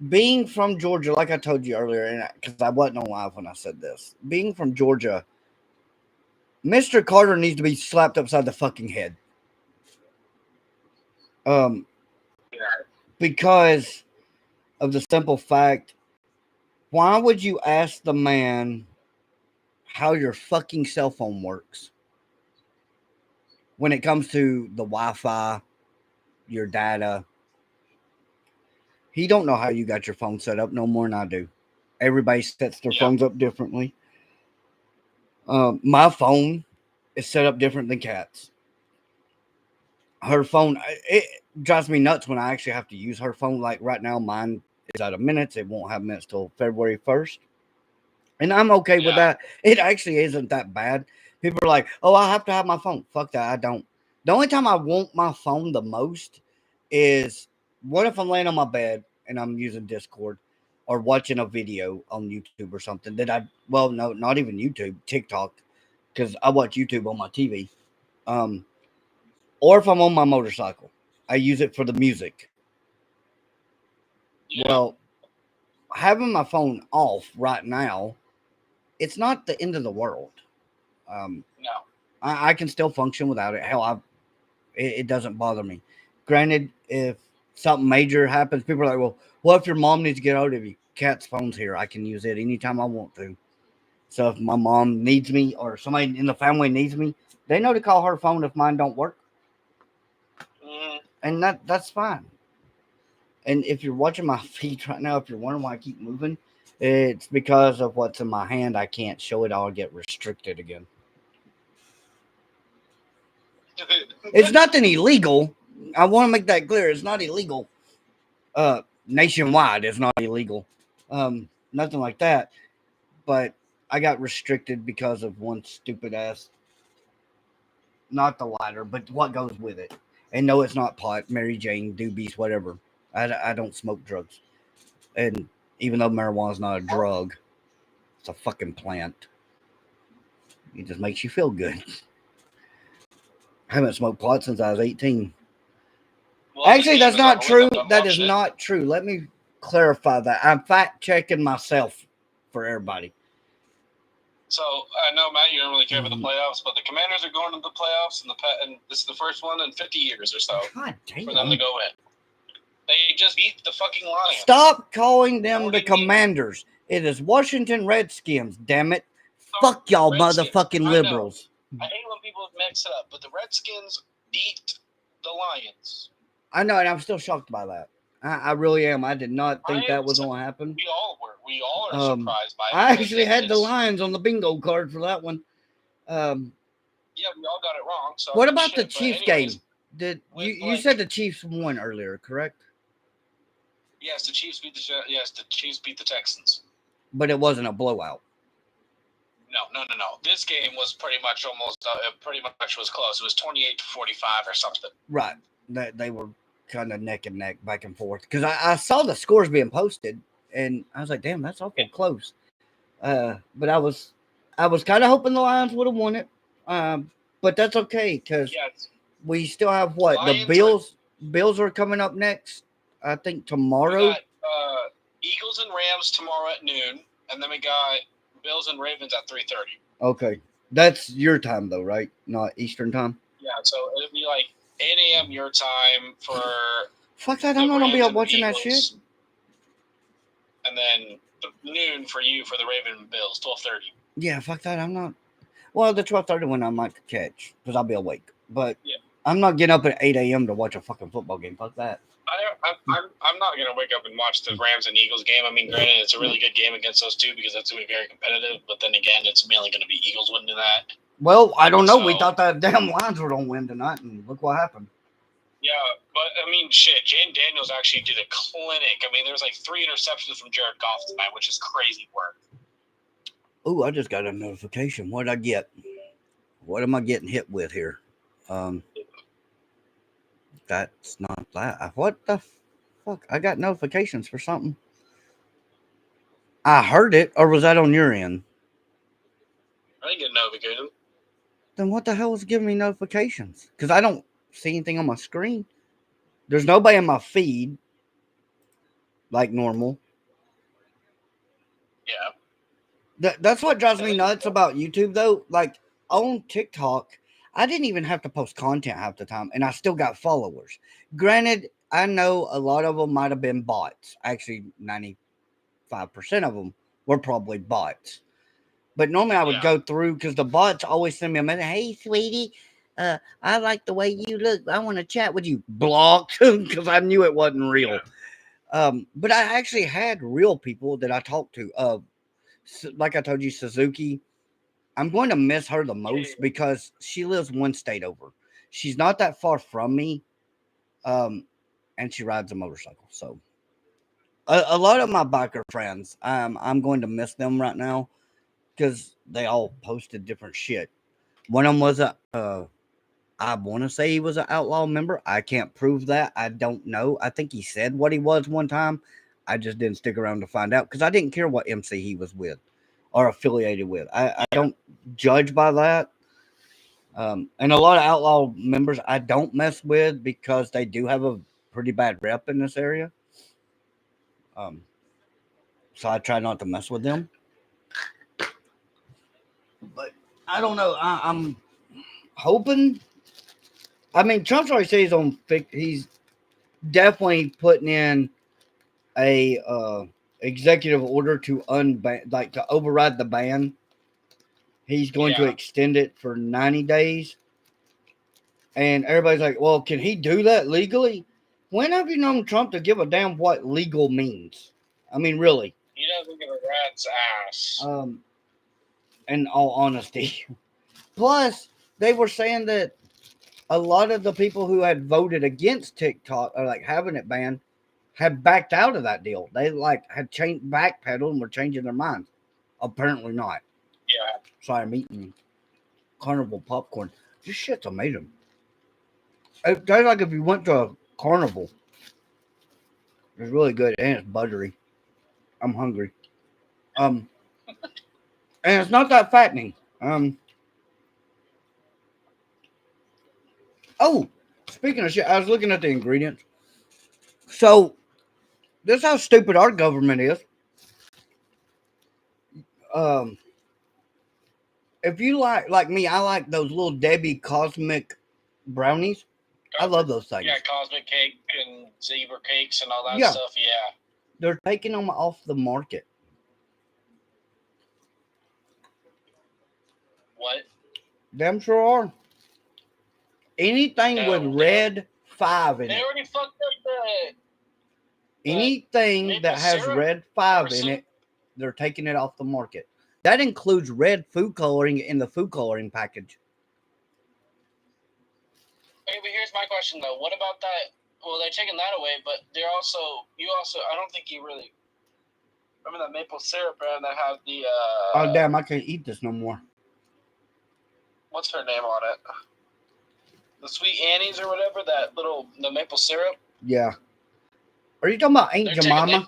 Speaker 1: being from Georgia, like I told you earlier, and because I wasn't on live when I said this, being from Georgia, Mr. Carter needs to be slapped upside the fucking head. Because of the simple fact, why would you ask the man how your fucking cell phone works when it comes to the Wi-Fi, your data? He don't know how you got your phone set up no more than I do. Everybody sets their phones up differently. My phone is set up different than Kat's. Her phone, it drives me nuts when I actually have to use her phone. Like right now, mine is out of minutes. It won't have minutes till February 1st. And I'm okay with that. It actually isn't that bad. People are like, oh, I have to have my phone. Fuck that. I don't. The only time I want my phone the most is what if I'm laying on my bed and I'm using Discord or watching a video on YouTube or something no, not even YouTube, TikTok, because I watch YouTube on my TV. Or if I'm on my motorcycle, I use it for the music. Yeah. Well, having my phone off right now, it's not the end of the world. No, I can still function without it. Hell, it doesn't bother me. Granted, if something major happens, people are like, well, what if your mom needs to get out of you? Kat's phone's here. I can use it anytime I want to. So if my mom needs me or somebody in the family needs me, they know to call her phone if mine don't work. And that's fine. And if you're watching my feet right now, if you're wondering why I keep moving, it's because of what's in my hand. I can't show it. I'll get restricted again. It's nothing illegal. I want to make that clear. It's not illegal. Nationwide, it's not illegal. Nothing like that. But I got restricted because of one stupid ass. Not the lighter, but what goes with it. And no, it's not pot, Mary Jane, doobies, whatever. I don't smoke drugs. And even though marijuana is not a drug, it's a fucking plant. It just makes you feel good. I haven't smoked pot since I was 18. Well, actually, that's not true. That is not true. Let me clarify that. I'm fact checking myself for everybody.
Speaker 2: So I know, Matt, you don't really care about the playoffs, but the Commanders are going to the playoffs, and this is the first one in 50 years or so for them to go in. They just beat the fucking Lions.
Speaker 1: Stop calling them the Commanders. It is Washington Redskins, damn it. Fuck y'all motherfucking liberals.
Speaker 2: I hate when people mix it up, but the Redskins beat the Lions.
Speaker 1: I know, and I'm still shocked by that. I really am. I did not think that was going to happen.
Speaker 2: We all were. We all are surprised by it.
Speaker 1: I actually had the Lions on the bingo card for that one.
Speaker 2: Yeah, we all got it wrong. So
Speaker 1: what about the Chiefs game? Did you said the Chiefs won earlier, correct?
Speaker 2: Yes, the Chiefs beat the Texans.
Speaker 1: But it wasn't a blowout.
Speaker 2: No. This game was pretty much was close. It was 28-45 or something.
Speaker 1: Right. They were kind of neck and neck, back and forth. Because I saw the scores being posted, and I was like, damn, that's awful close. But I was kind of hoping the Lions would have won it. But that's okay because
Speaker 2: Yes.
Speaker 1: we still have what the
Speaker 2: Lions are.
Speaker 1: Bills. Bills are coming up next. I think
Speaker 2: We
Speaker 1: tomorrow.
Speaker 2: got Eagles and Rams tomorrow at noon, and then we got Bills and Ravens at 3:30.
Speaker 1: Okay, that's your time though, right? Not Eastern time.
Speaker 2: Yeah, so it'll be like 8 a.m. your time for
Speaker 1: Fuck that!
Speaker 2: the
Speaker 1: I'm not gonna be
Speaker 2: Rams
Speaker 1: up
Speaker 2: and the
Speaker 1: watching that shit.
Speaker 2: Eagles, and then noon for you for the Ravens and Bills, 12:30.
Speaker 1: Yeah, fuck that. I'm not. Well, the 12:30 one I might catch because I'll be awake. But
Speaker 2: Yeah.
Speaker 1: I'm not getting up at 8 a.m. to watch a fucking football game. Fuck that.
Speaker 2: I'm not gonna wake up and watch the Rams and Eagles game. I mean, granted, it's a really good game against those two because that's gonna be very competitive. But then again, it's mainly gonna be Eagles winning that.
Speaker 1: Well, I don't know. We
Speaker 2: So-
Speaker 1: thought that damn Lions were gonna win tonight, and look what happened.
Speaker 2: Yeah, but I mean, shit. Jane Daniels actually did a clinic. I mean, there was like 3 interceptions from Jared Goff tonight, which is crazy work.
Speaker 1: Ooh, I just got a notification. What did I get? What am I getting hit with here? That's not that. What the fuck? I got notifications for something. I heard it, or was that on your end?
Speaker 2: I didn't get notification.
Speaker 1: Then what the hell was giving me notifications? Because I don't see anything on my screen. There's nobody in my feed like normal.
Speaker 2: Yeah.
Speaker 1: That's what drives me nuts about YouTube, though. Like on TikTok, I didn't even have to post content half the time, and I still got followers. Granted, I know a lot of them might have been bots. Actually, 95% of them were probably bots. But normally I would go through because the bots always send me a message. Hey, sweetie, I like the way you look. I want to chat with you. Blocked because I knew it wasn't real. But I actually had real people that I talked to. Like I told you, Suzuki. I'm going to miss her the most because she lives one state over. She's not that far from me, and she rides a motorcycle. So a lot of my biker friends, I'm going to miss them right now because they all posted different shit. One of them was I want to say he was an outlaw member. I can't prove that. I don't know. I think he said what he was one time. I just didn't stick around to find out because I didn't care what MC he was with or affiliated with. I don't judge by that. And a lot of outlaw members I don't mess with because they do have a pretty bad rep in this area. So I try not to mess with them. But I don't know. I'm hoping. I mean, Trump's already said he's definitely putting in a executive order to to override the ban. He's going to extend it for 90 days. And everybody's like, well, can he do that legally? When have you known Trump to give a damn what legal means? I mean, really.
Speaker 2: He doesn't give a rat's ass.
Speaker 1: In all honesty. Plus, they were saying that a lot of the people who had voted against TikTok or like having it banned had backed out of that deal. They like had changed backpedaled and were changing their minds. Apparently not.
Speaker 2: Yeah.
Speaker 1: Sorry, I'm eating carnival popcorn. This shit's amazing. It's like if you went to a carnival. It's really good and it's buttery. I'm hungry. And it's not that fattening. Oh, speaking of shit, I was looking at the ingredients. So, this is how stupid our government is. If you like me, I like those little Debbie Cosmic brownies. I love those things.
Speaker 2: Yeah, Cosmic Cake and Zebra Cakes and all that stuff. Yeah.
Speaker 1: They're taking them off the market.
Speaker 2: What?
Speaker 1: Them sure are. Anything with red 5 in it.
Speaker 2: They already fucked up
Speaker 1: anything that has red 5 in it, they're taking it off the market. That includes red food coloring in the food coloring package.
Speaker 2: Okay, but here's my question though. What about that? Well, they're taking that away, but they're also I don't think you really remember that maple syrup brand that have the
Speaker 1: oh damn, I can't eat this no more.
Speaker 2: What's her name on it? The Sweet Annie's or whatever, the maple syrup?
Speaker 1: Yeah. Are you talking about Aunt Jemima?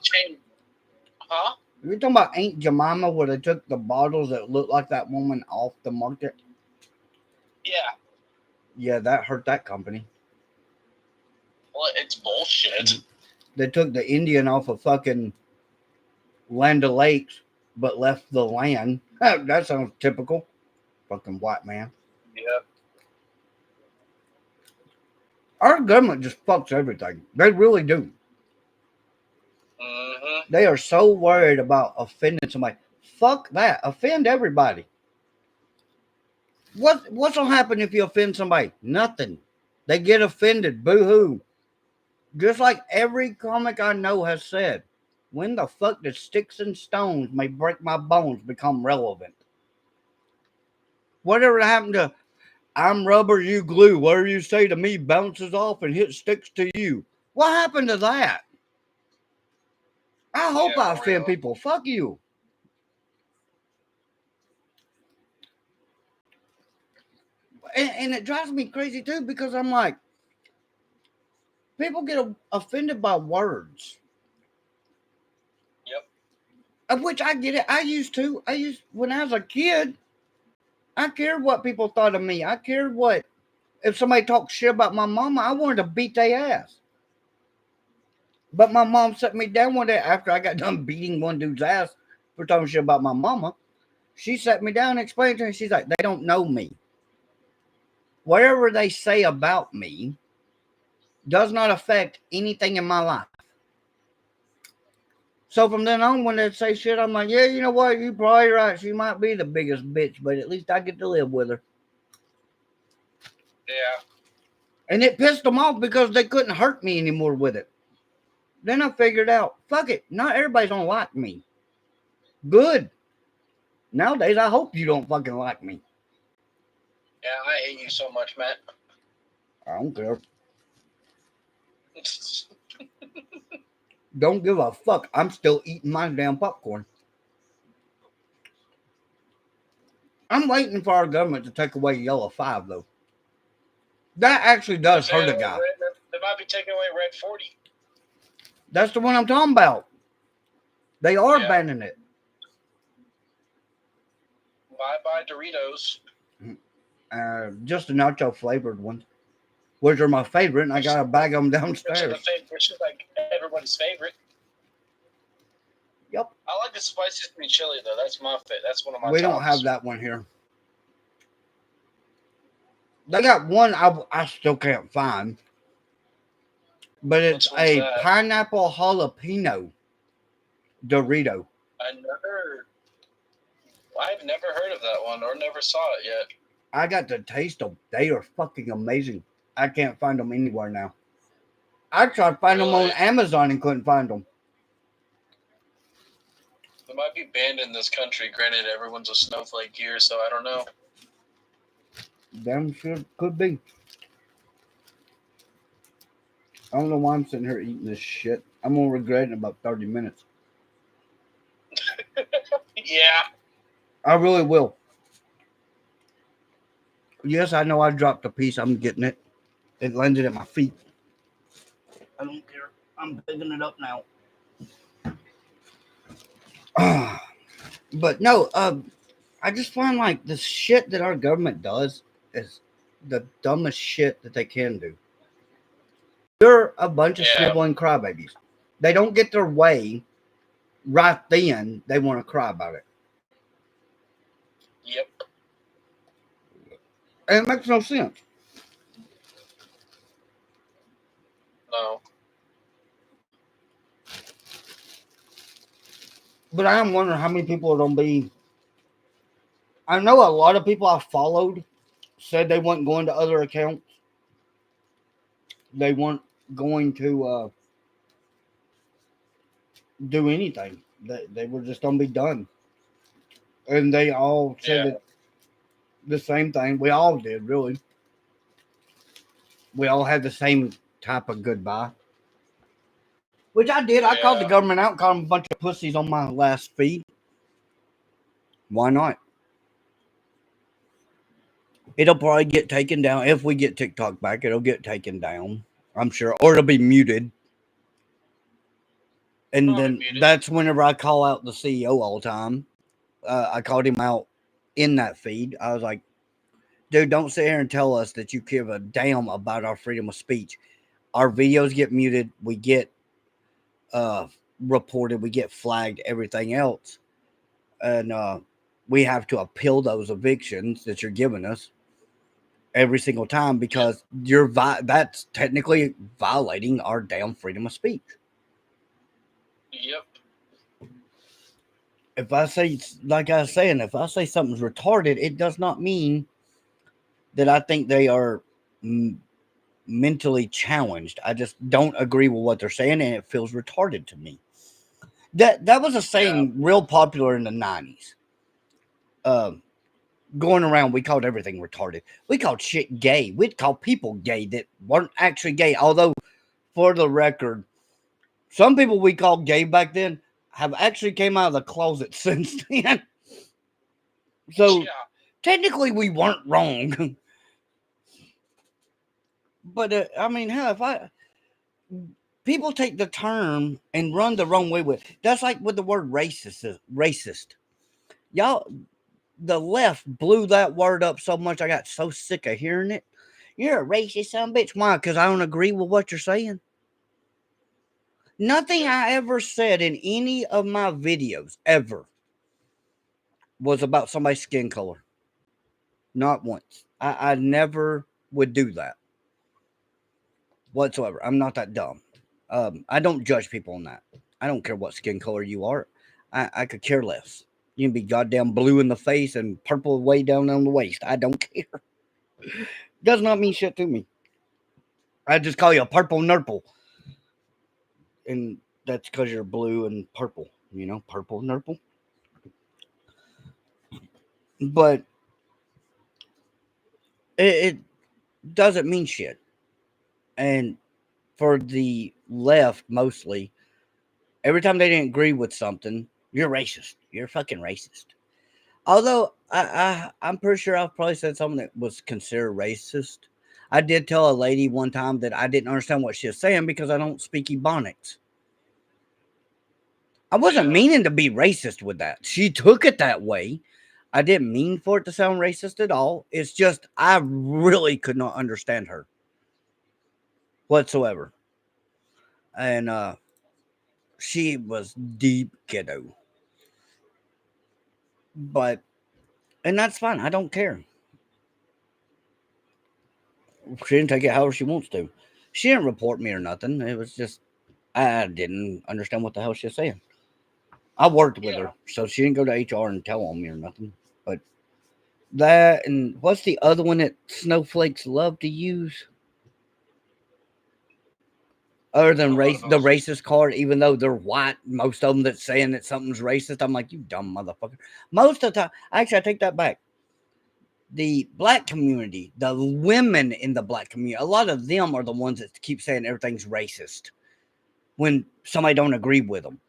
Speaker 2: Huh?
Speaker 1: Are you talking about Aunt Jemima where they took the bottles that looked like that woman off the market?
Speaker 2: Yeah.
Speaker 1: Yeah, that hurt that company.
Speaker 2: Well, it's bullshit.
Speaker 1: They took the Indian off of fucking Land O'Lakes, but left the land. That sounds typical. Fucking white man.
Speaker 2: Yeah.
Speaker 1: Our government just fucks everything. They really do.
Speaker 2: Mm-hmm.
Speaker 1: They are so worried about offending somebody. Fuck that. Offend everybody. What's gonna happen if you offend somebody? Nothing. They get offended. Boo hoo. Just like every comic I know has said, when the fuck did sticks and stones may break my bones become relevant? Whatever happened to I'm rubber, you glue. Whatever you say to me bounces off and hits sticks to you. What happened to that? I hope I offend people. Fuck you. And it drives me crazy too because I'm like, people get offended by words.
Speaker 2: Yep.
Speaker 1: Of which I get it. When I was a kid, I cared what people thought of me. I cared what, if somebody talked shit about my mama, I wanted to beat their ass. But my mom set me down one day after I got done beating one dude's ass for talking shit about my mama. She sat me down and explained to me, she's like, they don't know me. Whatever they say about me does not affect anything in my life. So from then on, when they say shit, I'm like, yeah, you know what? You're probably right. She might be the biggest bitch, but at least I get to live with her.
Speaker 2: Yeah.
Speaker 1: And it pissed them off because they couldn't hurt me anymore with it. Then I figured out, fuck it, not everybody's gonna like me. Good. Nowadays, I hope you don't fucking like me.
Speaker 2: Yeah, I hate you so much, Matt.
Speaker 1: I don't care. Don't give a fuck. I'm still eating my damn popcorn. I'm waiting for our government to take away Yellow 5, though. That actually does hurt a guy.
Speaker 2: They might be taking away Red 40.
Speaker 1: That's the one I'm talking about. They are banning it.
Speaker 2: Bye-bye Doritos.
Speaker 1: Just the nacho flavored ones, which are my favorite, and I got a bag of them downstairs.
Speaker 2: Which is like everybody's favorite.
Speaker 1: Yep.
Speaker 2: I like the spicy green chili though. That's my favorite. That's one of my.
Speaker 1: We don't have that one here. They got one I still can't find, but it's a pineapple jalapeno Dorito.
Speaker 2: I've never heard of that one or never saw it yet.
Speaker 1: I got to taste them. They are fucking amazing. I can't find them anywhere now. I tried to find them on Amazon and couldn't find them.
Speaker 2: They might be banned in this country. Granted, everyone's a snowflake here, so I don't know.
Speaker 1: Damn sure could be. I don't know why I'm sitting here eating this shit. I'm gonna regret it in about 30 minutes.
Speaker 2: Yeah.
Speaker 1: I really will. Yes, I know I dropped a piece. I'm getting it. It landed at my feet. I don't care. I'm picking it up now. But no, I just find like the shit that our government does is the dumbest shit that they can do. They're a bunch of sniveling crybabies. They don't get their way right then. They want to cry about it.
Speaker 2: Yep.
Speaker 1: And it makes no sense.
Speaker 2: No.
Speaker 1: But I am wondering how many people are going to be. I know a lot of people I followed said they weren't going to other accounts. They weren't going to do anything. They were just going to be done. And they all said the same thing. We all did, really. We all had the same type of goodbye. Which I did. I called the government out and called them a bunch of pussies on my last feed. Why not? It'll probably get taken down. If we get TikTok back, it'll get taken down, I'm sure. Or it'll be muted. And then that's whenever I call out the CEO all the time. I called him out in that feed. I was like, Dude, don't sit here and tell us that you give a damn about our freedom of speech. Our videos get muted. We get reported. We get flagged. Everything else. And we have to appeal those evictions that you're giving us every single time because that's technically violating our damn freedom of speech.
Speaker 2: Yep.
Speaker 1: If I say, like I was saying, if I say something's retarded, it does not mean that I think they are mentally challenged. I just don't agree with what they're saying, and it feels retarded to me. That was a saying real popular in the 90s. Going around, we called everything retarded. We called shit gay. We'd call people gay that weren't actually gay. Although, for the record, some people we called gay back then have actually came out of the closet since then. So technically, we weren't wrong. But I mean, hell, if people take the term and run the wrong way with it. That's like with the word racist. Y'all, the left blew that word up so much I got so sick of hearing it. You're a racist son of a bitch. Why? Because I don't agree with what you're saying. Nothing I ever said in any of my videos ever was about somebody's skin color. Not once. I never would do that whatsoever. I'm not that dumb. I don't judge people on that. I don't care what skin color you are. I could care less. You can be goddamn blue in the face and purple way down on the waist. I don't care. Does not mean shit to me. I just call you a purple nurple. And that's because you're blue and purple. You know, purple nurple. But it doesn't mean shit. And for the left, mostly, every time they didn't agree with something, you're racist. You're fucking racist. Although I'm pretty sure I've probably said something that was considered racist. I did tell a lady one time that I didn't understand what she was saying because I don't speak Ebonics. I wasn't meaning to be racist with that. She took it that way. I didn't mean for it to sound racist at all. It's just I really could not understand her whatsoever. And she was deep ghetto. And that's fine. I don't care. She didn't take it however she wants to. She didn't report me or nothing. It was just I didn't understand what the hell she was saying. I worked with her, so she didn't go to HR and tell on me or nothing. But that and what's the other one that snowflakes love to use? Other than the racist card, even though they're white, most of them that's saying that something's racist, I'm like, you dumb motherfucker. Most of the time, actually, I take that back. The black community, the women in the black community, a lot of them are the ones that keep saying everything's racist when somebody don't agree with them.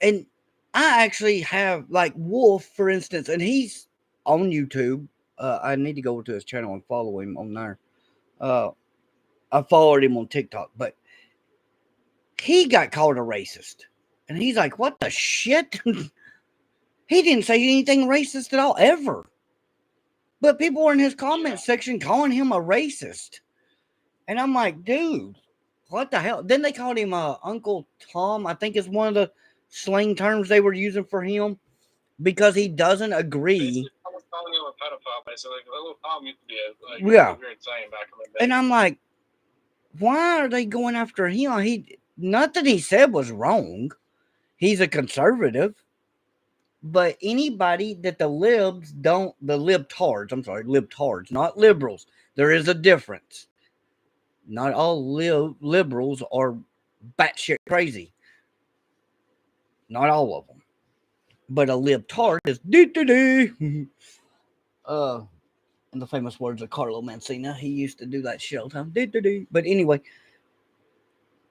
Speaker 1: And I actually have like Wolf, for instance, and he's on YouTube. I need to go to his channel and follow him on there. I followed him on TikTok, but he got called a racist. And he's like, what the shit? He didn't say anything racist at all, ever. But people were in his comment section calling him a racist. And I'm like, dude, what the hell? Then they called him Uncle Tom, I think is one of the slang terms they were using for him because he doesn't agree.
Speaker 2: I was calling him a pedophile, so like Uncle Tom used to be a
Speaker 1: weird
Speaker 2: saying back in the day.
Speaker 1: And I'm like, why are they going after him? Nothing he said was wrong. He's a conservative. But anybody that the libtards, not liberals. There is a difference. Not all liberals are batshit crazy. Not all of them. But a libtard is in the famous words of Carlo Mancina, he used to do that shit all the time. But anyway,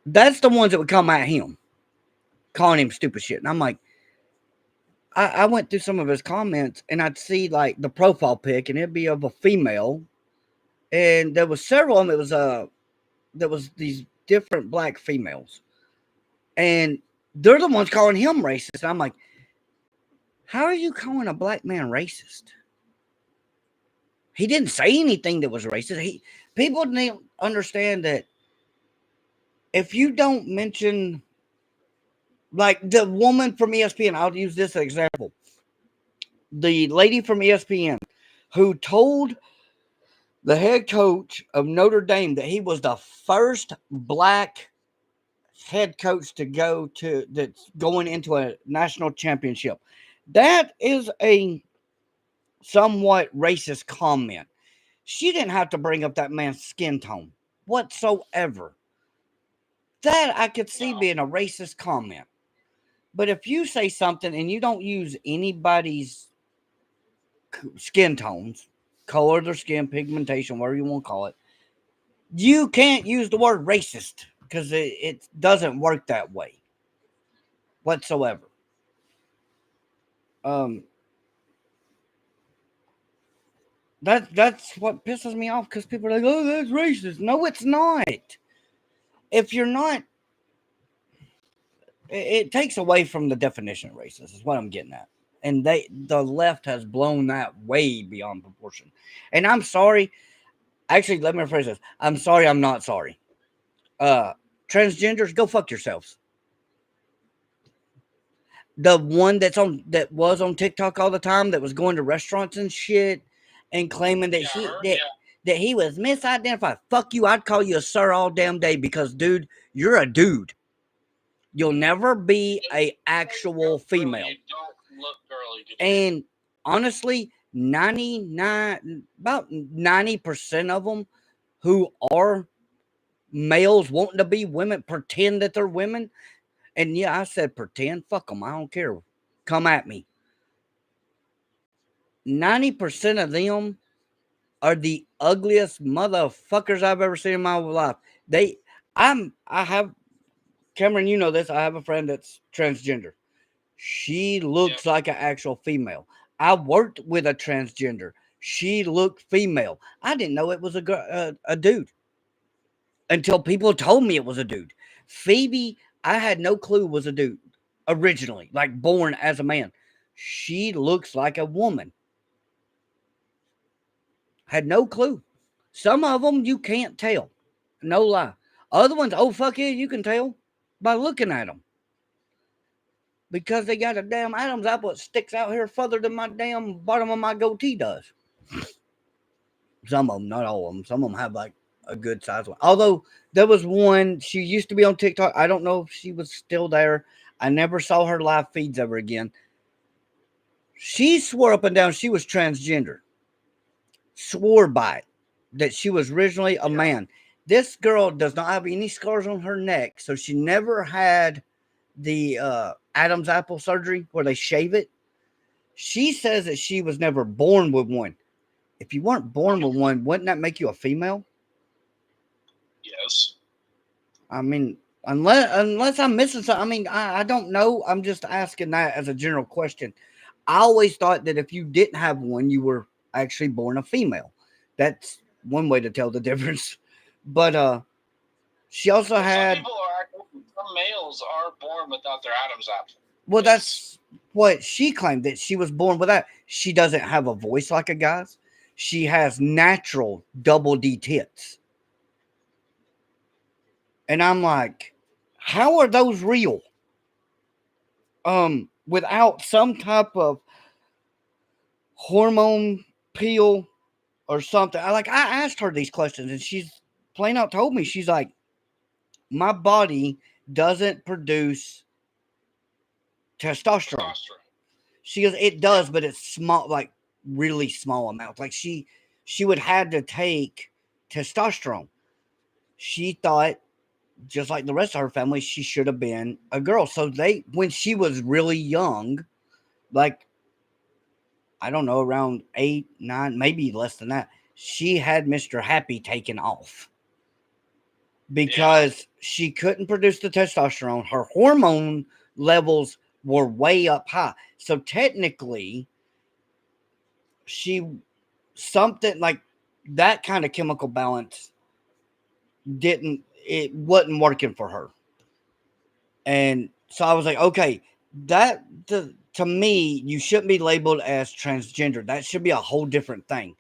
Speaker 1: that's the ones that would come at him, calling him stupid shit. And I'm like, I went through some of his comments and I'd see like the profile pic and it'd be of a female. And there was several of them. There was these different black females. And they're the ones calling him racist. And I'm like, how are you calling a black man racist? He didn't say anything that was racist. People need to understand that if you don't mention, like the woman from ESPN, I'll use this example. The lady from ESPN who told the head coach of Notre Dame that he was the first black head coach to go to that's going into a national championship. That is a somewhat racist comment. She didn't have to bring up that man's skin tone whatsoever. That I could see being a racist comment. But if you say something and you don't use anybody's skin tones, color of their skin, pigmentation, whatever you want to call it, you can't use the word racist because it doesn't work that way whatsoever. Um, that's what pisses me off because people are like, "Oh, that's racist." No, it's not. If you're not, it takes away from the definition of racist. Is what I'm getting at. And the left has blown that way beyond proportion. And I'm sorry. Actually, let me rephrase this. I'm sorry. I'm not sorry. Transgenders, go fuck yourselves. The one that was on TikTok all the time that was going to restaurants and shit and claiming that that he was misidentified. Fuck you. I'd call you a sir all damn day because dude, you're a dude. You'll never be a actual female.
Speaker 2: You don't look girly.
Speaker 1: And honestly, 99 about 90% of them who are males wanting to be women pretend that they're women. And yeah, I said pretend. Fuck them. I don't care. Come at me. 90% of them are the ugliest motherfuckers I've ever seen in my life. I have, Cameron, you know this. I have a friend that's transgender. She looks like an actual female. I worked with a transgender. She looked female. I didn't know it was a dude until people told me it was a dude. Phoebe, I had no clue was a dude originally, like born as a man. She looks like a woman. Had no clue. Some of them you can't tell. No lie. Other ones, oh fuck yeah, you can tell by looking at them. Because they got a damn Adam's apple that sticks out here further than my damn bottom of my goatee does. Some of them, not all of them. Some of them have like a good size one. Although there was one, she used to be on TikTok. I don't know if she was still there. I never saw her live feeds ever again. She swore up and down she was transgender. Swore by it. That she was originally a man. This girl does not have any scars on her neck, so she never had the Adam's apple surgery where they shave it. She says that she was never born with one. If you weren't born with one, wouldn't that make you a female?
Speaker 2: Yes.
Speaker 1: I mean, unless I'm missing something. I mean, I don't know. I'm just asking that as a general question. I always thought that if you didn't have one, you were actually born a female. That's one way to tell the difference. But she also had.
Speaker 2: Some males are born without their Adam's apple.
Speaker 1: Well, that's what she claimed, that she was born with that. She doesn't have a voice like a guy's. She has natural double D tits. And I'm like, how are those real? Without some type of hormone pill or something. I asked her these questions and she's plain out told me, she's like, my body doesn't produce testosterone. She goes, it does, but it's small, like really small amounts. Like she would have to take testosterone. She thought, just like the rest of her family, she should have been a girl. So when she was really young, like, I don't know, around 8, 9, maybe less than that, she had Mr. Happy taken off because she couldn't produce the testosterone. Her hormone levels were way up high. So technically, something like that kind of chemical balance it wasn't working for her. And so I was like, okay, to me, you shouldn't be labeled as transgender. That should be a whole different thing.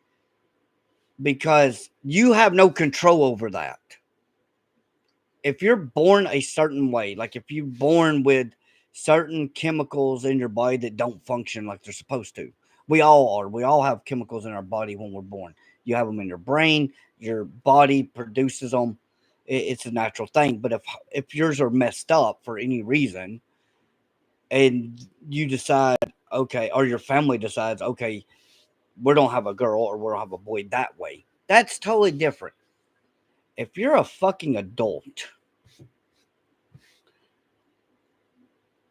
Speaker 1: because you have no control over that. If you're born a certain way, like if you're born with certain chemicals in your body that don't function like they're supposed to, we all are. We all have chemicals in our body when we're born. You have them in your brain, your body produces them. It's a natural thing. But if yours are messed up for any reason, and you decide, okay, or your family decides, okay, we don't have a girl or we don't have a boy that way, that's totally different. If you're a fucking adult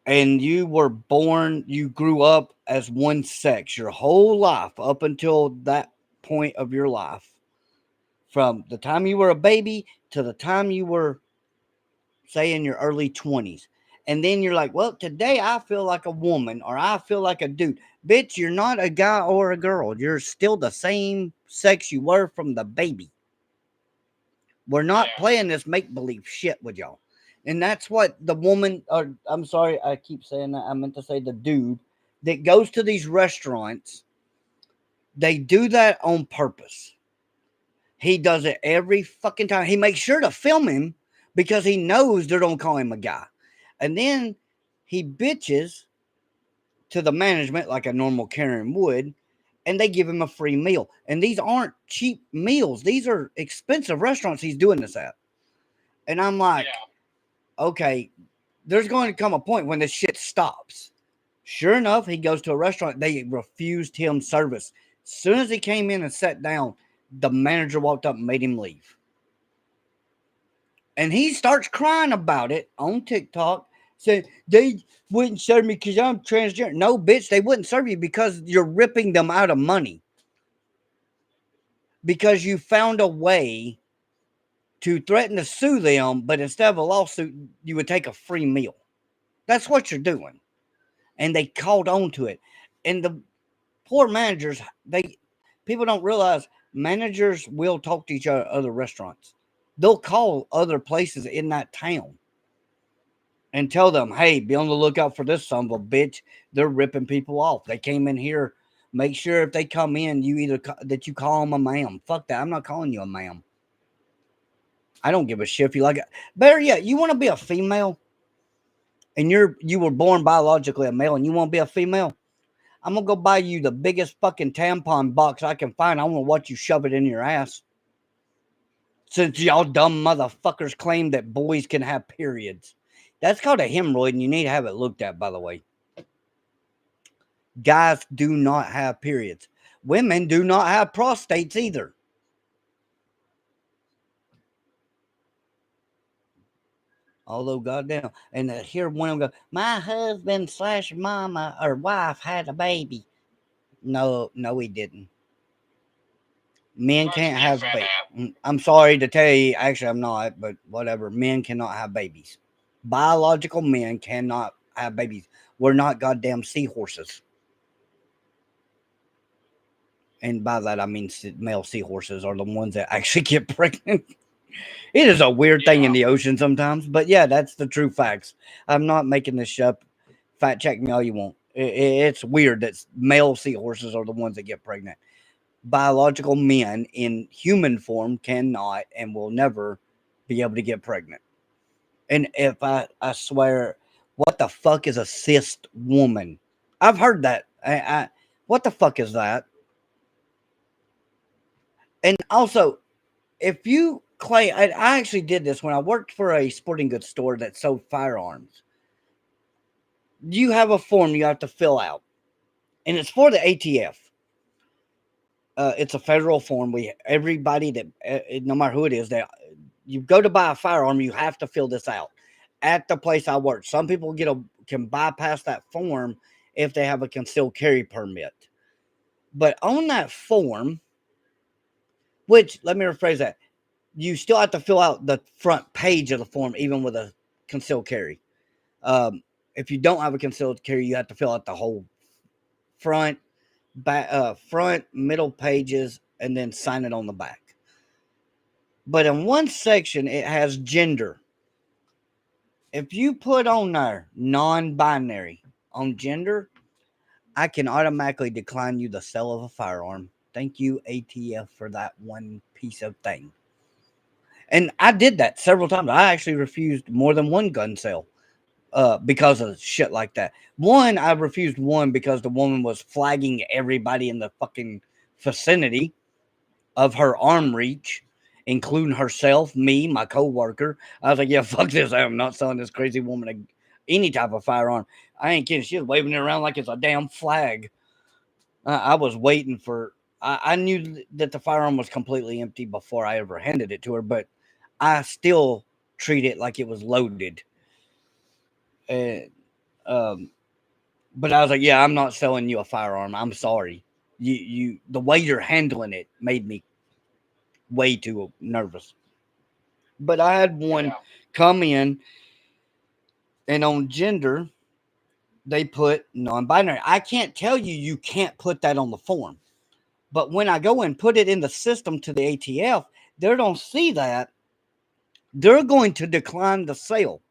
Speaker 1: and you were born, you grew up as one sex your whole life up until that point of your life, from the time you were a baby to the time you were, say, in your early 20s. And then you're like, well, today I feel like a woman or I feel like a dude. Bitch, you're not a guy or a girl. You're still the same sex you were from the baby. We're not playing this make believe shit with y'all. And that's what the woman, or I'm sorry, I keep saying that. I meant to say the dude that goes to these restaurants, they do that on purpose. He does it every fucking time. He makes sure to film him because he knows they're going to call him a guy. And then he bitches to the management like a normal Karen would, and they give him a free meal. And these aren't cheap meals, these are expensive restaurants he's doing this at. And I'm like, okay, there's going to come a point when this shit stops. Sure enough, he goes to a restaurant. They refused him service. As soon as he came in and sat down, the manager walked up and made him leave. And he starts crying about it on TikTok, saying they wouldn't serve me because I'm transgender. No, bitch, they wouldn't serve you because you're ripping them out of money. Because you found a way to threaten to sue them, but instead of a lawsuit, you would take a free meal. That's what you're doing. And they called on to it. And the poor managers, people don't realize managers will talk to each other restaurants. They'll call other places in that town and tell them, hey, be on the lookout for this son of a bitch. They're ripping people off. They came in here. Make sure if they come in, that you call them a ma'am. Fuck that. I'm not calling you a ma'am. I don't give a shit if you like it. Better yet, you want to be a female and you were born biologically a male and you want to be a female, I'm gonna go buy you the biggest fucking tampon box I can find. I want to watch you shove it in your ass. Since y'all dumb motherfuckers claim that boys can have periods. That's called a hemorrhoid and you need to have it looked at, by the way. Guys do not have periods. Women do not have prostates either. Although, goddamn, and here one of them go, my husband / mama or wife had a baby. No, he didn't. Men can't have babies. I'm sorry to tell you, actually, I'm not, but whatever. Men cannot have babies. Biological men cannot have babies. We're not goddamn seahorses. And by that, I mean male seahorses are the ones that actually get pregnant. It is a weird thing in the ocean sometimes, but yeah, that's the true facts. I'm not making this shit up. Fact check me all you want. It's weird that male seahorses are the ones that get pregnant. Biological men in human form cannot and will never be able to get pregnant. And if I swear, what the fuck is a cis woman? I've heard that. What the fuck is that? And also, if you claim, I actually did this when I worked for a sporting goods store that sold firearms. You have a form you have to fill out, and it's for the ATF. It's a federal form. Everybody that no matter who it is, that you go to buy a firearm, you have to fill this out at the place I work. Some people can bypass that form if they have a concealed carry permit. But on that form, which let me rephrase that, you still have to fill out the front page of the form, even with a concealed carry. If you don't have a concealed carry, you have to fill out the whole front, middle pages, and then sign it on the back. But in one section, it has gender. If you put on there non-binary on gender, I can automatically decline you the sale of a firearm. Thank you, ATF, for that one piece of thing. And I did that several times. I actually refused more than one gun sale because of shit like that. One, I refused one because the woman was flagging everybody in the fucking vicinity of her arm reach, including herself, me, my coworker. I was like, yeah, fuck this. I am not selling this crazy woman any type of firearm. I ain't kidding. She was waving it around like it's a damn flag. I was waiting for. I knew that the firearm was completely empty before I ever handed it to her, but I still treat it like it was loaded. And, um, but I was like, yeah, I'm not selling you a firearm. I'm sorry. The way you're handling it made me way too nervous. But I had one come in, and on gender, they put non-binary. I can't tell you can't put that on the form. But when I go and put it in the system to the ATF, they don't see that. They're going to decline the sale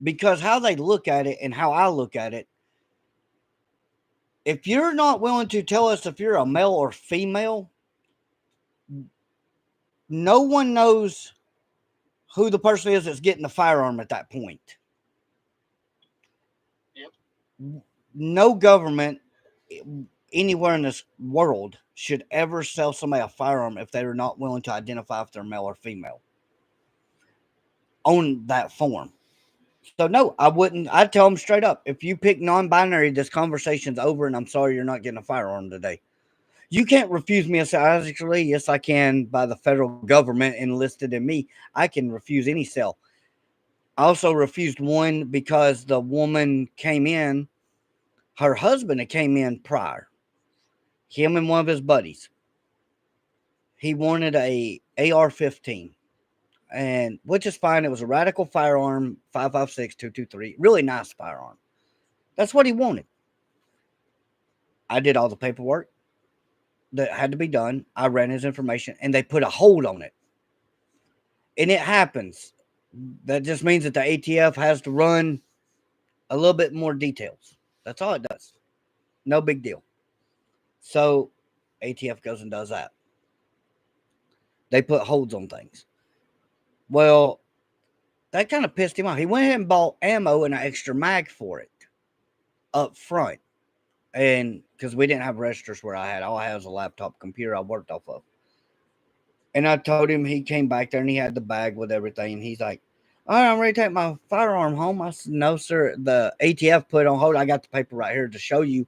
Speaker 1: because how they look at it and how I look at it, if you're not willing to tell us if you're a male or female, no one knows who the person is that's getting the firearm at that point.
Speaker 2: Yep.
Speaker 1: No government anywhere in this world should ever sell somebody a firearm if they're not willing to identify if they're male or female on that form. So no, I wouldn't. I'd tell them straight up, if you pick non-binary, this conversation's over, and I'm sorry you're not getting a firearm today. You can't refuse me. Actually, yes, I can. By the federal government enlisted in me, I can refuse any sale. I also refused one because the woman came in. Her husband had came in prior. Him and one of his buddies. He wanted a AR-15, and which is fine. It was a radical firearm, 5.56 223, really nice firearm. That's what he wanted. I did all the paperwork that had to be done. I ran his information, and they put a hold on it. And it happens. That just means that the ATF has to run a little bit more details. That's all it does. No big deal. So ATF goes and does that. They put holds on things. Well, that kind of pissed him off. He went ahead and bought ammo and an extra mag for it up front. And because we didn't have registers where I had, all I had was a laptop computer I worked off of. And I told him, he came back there and he had the bag with everything. And he's like, all right, I'm ready to take my firearm home. I said, no, sir. The ATF put it on hold. I got the paper right here to show you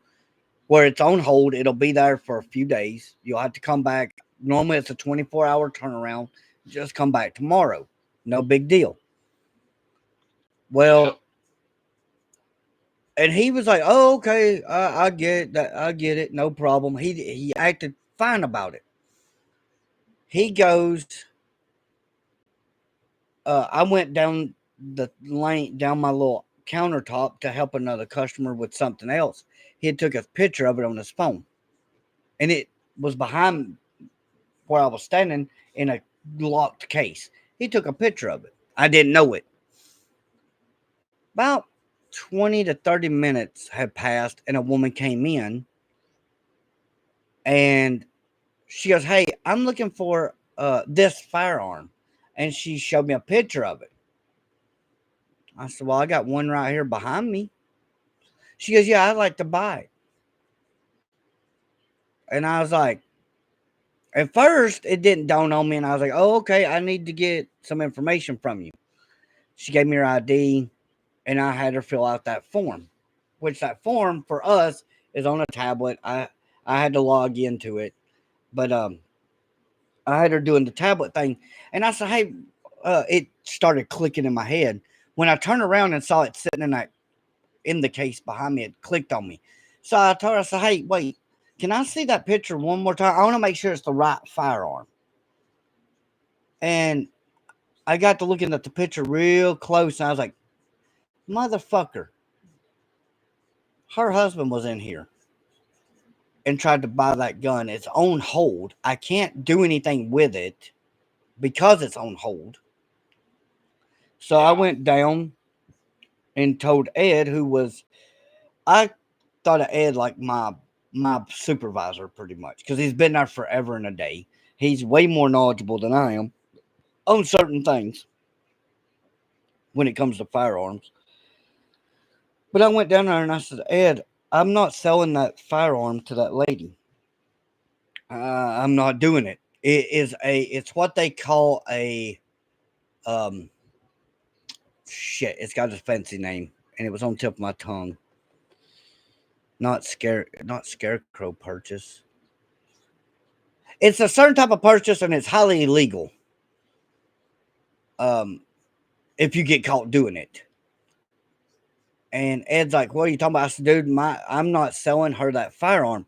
Speaker 1: where it's on hold. It'll be there for a few days. You'll have to come back. Normally it's a 24-hour turnaround. Just come back tomorrow. No big deal. Well, and he was like, oh, okay, I get that. I get it. No problem. He acted fine about it. He goes, I went down the lane, down my little countertop to help another customer with something else. He had took a picture of it on his phone, and it was behind where I was standing in a locked case. He took a picture of it. I didn't know it. About 20 to 30 minutes had passed, and a woman came in, and she goes, hey, I'm looking for this firearm. And she showed me a picture of it. I said, well, I got one right here behind me. She goes, yeah, I'd like to buy it. And I was like, at first, it didn't dawn on me. And I was like, oh, okay, I need to get some information from you. She gave me her ID, and I had her fill out that form, which that form for us is on a tablet. I had to log into it. But I had her doing the tablet thing. And I said, hey, it started clicking in my head. When I turned around and saw it sitting in the case behind me, it clicked on me. So I told her, I said, hey, wait, can I see that picture one more time? I want to make sure it's the right firearm. And I got to looking at the picture real close, and I was like, motherfucker, her husband was in here and tried to buy that gun. It's on hold. I can't do anything with it because it's on hold. So I went down and told Ed, I thought of Ed like my my supervisor pretty much because he's been there forever and a day. He's way more knowledgeable than I am on certain things when it comes to firearms. But I went down there and I said, Ed, I'm not selling that firearm to that lady. I'm not doing it. It's what they call a, um, shit. It's got a fancy name, and it was on the tip of my tongue. Not scarecrow purchase. It's a certain type of purchase, and it's highly illegal. Um, if you get caught doing it. And Ed's like, "What are you talking about?" I said, "Dude, I'm not selling her that firearm.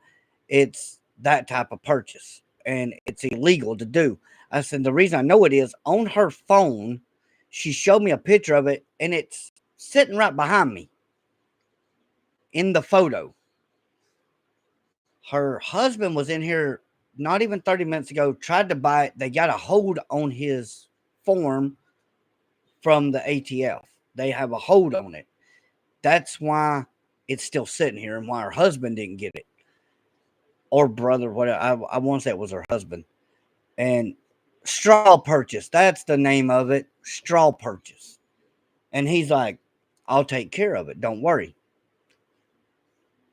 Speaker 1: It's that type of purchase, and it's illegal to do." I said, "The reason I know it is on her phone. She showed me a picture of it, and it's sitting right behind me in the photo. Her husband was in here not even 30 minutes ago, tried to buy it. They got a hold on his form from the ATF. They have a hold on it. That's why it's still sitting here and why her husband didn't get it. Or brother, whatever. I want to say it was her husband. And straw purchase. That's the name of it. Straw purchase. And he's like, I'll take care of it. Don't worry.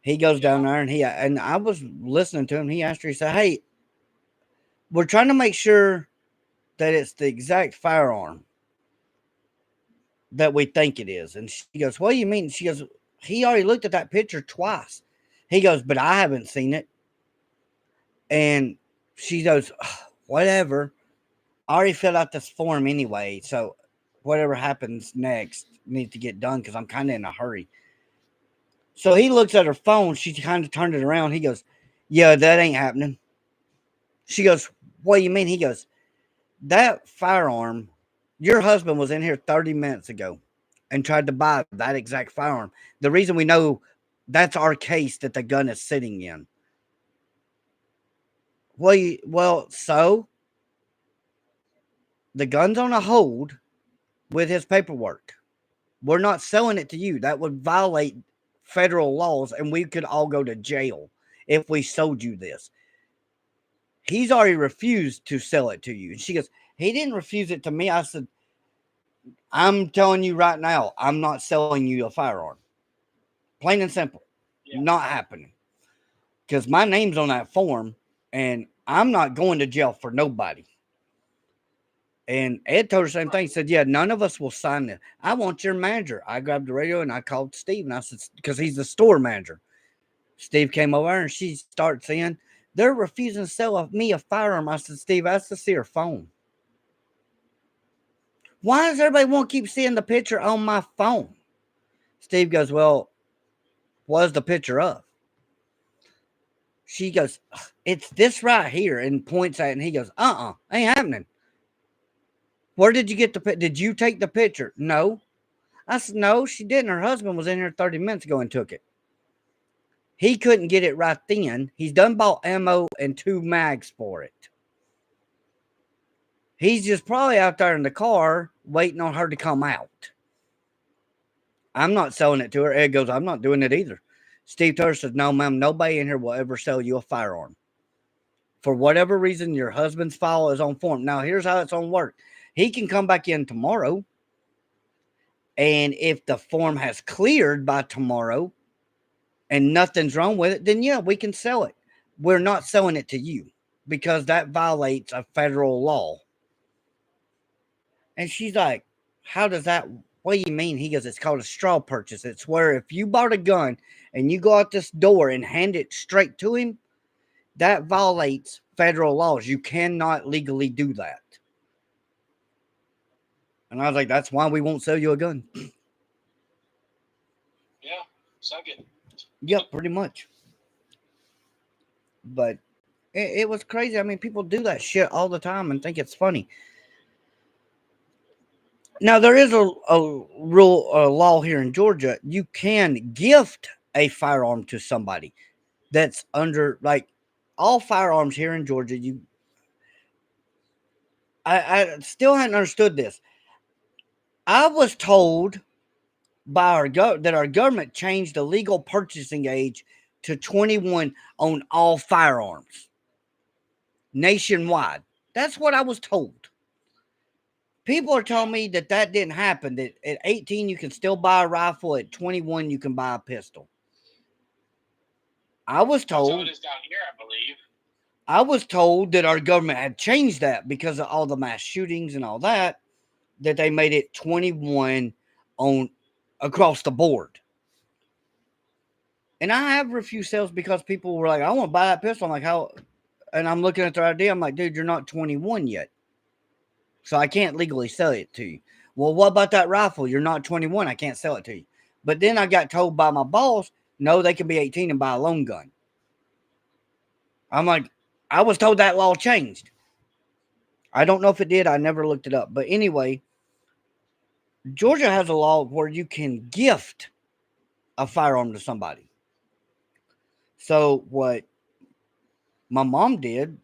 Speaker 1: He goes down there and I was listening to him. He asked her, he said, "Hey, we're trying to make sure that it's the exact firearm that we think it is." And she goes, "What do you mean?" She goes, "He already looked at that picture twice." He goes, "But I haven't seen it." And she goes, "Whatever. I already filled out this form anyway. So whatever happens next needs to get done because I'm kind of in a hurry." So he looks at her phone. She kind of turned it around. He goes, "Yeah, that ain't happening." She goes, "What do you mean?" He goes, "That firearm, your husband was in here 30 minutes ago and tried to buy that exact firearm. The reason we know that's our case that the gun is sitting in." Well, so the gun's on a hold with his paperwork. We're not selling it to you. That would violate federal laws, and we could all go to jail if we sold you this. He's already refused to sell it to you. And she goes, "He didn't refuse it to me." I said, "I'm telling you right now, I'm not selling you a firearm. Plain and simple. Yeah. Not happening. Because my name's on that form, and I'm not going to jail for nobody." And Ed told her the same thing. He said, "Yeah, none of us will sign this. I want your manager." I grabbed the radio and I called Steve, and I said, because he's the store manager. Steve came over and she starts saying, "They're refusing to sell me a firearm." I said, "Steve, I have to see her phone. Why does everybody want to keep seeing the picture on my phone?" Steve goes, "Well, what's the picture of?" She goes, "It's this right here," and points at it, and he goes, "Ain't happening. Where did you get the picture? Did you take the picture?" "No." I said, "No, she didn't. Her husband was in here 30 minutes ago and took it. He couldn't get it right then. He's done bought ammo and 2 mags for it. He's just probably out there in the car waiting on her to come out. I'm not selling it to her." Ed goes, "I'm not doing it either." Steve Turner says, "No, ma'am, nobody in here will ever sell you a firearm. For whatever reason, your husband's file is on form." Now, here's how it's on work. He can come back in tomorrow, and if the form has cleared by tomorrow and nothing's wrong with it, then yeah, we can sell it. We're not selling it to you because that violates a federal law. And she's like, "How does that, what do you mean?" He goes, "It's called a straw purchase. It's where if you bought a gun and you go out this door and hand it straight to him, that violates federal laws. You cannot legally do that." And I was like, "That's why we won't sell you a gun."
Speaker 2: Yeah, suck it.
Speaker 1: Yep, pretty much. But it was crazy. I mean, people do that shit all the time and think it's funny. Now, there is a rule, a law here in Georgia. You can gift a firearm to somebody that's under, like, all firearms here in Georgia. I still hadn't understood this. I was told by that our government changed the legal purchasing age to 21 on all firearms nationwide. That's what I was told. People are telling me that didn't happen, that at 18 you can still buy a rifle, at 21 you can buy a pistol. I was told.
Speaker 2: That's how it is down here, I believe.
Speaker 1: I was told that our government had changed that because of all the mass shootings and all that they made it 21 on across the board. And I have refused sales because people were like, I want to buy that pistol. I'm like, how? And I'm looking at their ID. I'm like, dude, you're not 21 yet. So I can't legally sell it to you. Well, what about that rifle? You're not 21. I can't sell it to you. But then I got told by my boss, no, they can be 18 and buy a loan gun. I'm like, I was told that law changed. I don't know if it did. I never looked it up. But anyway, Georgia has a law where you can gift a firearm to somebody. So what my mom did,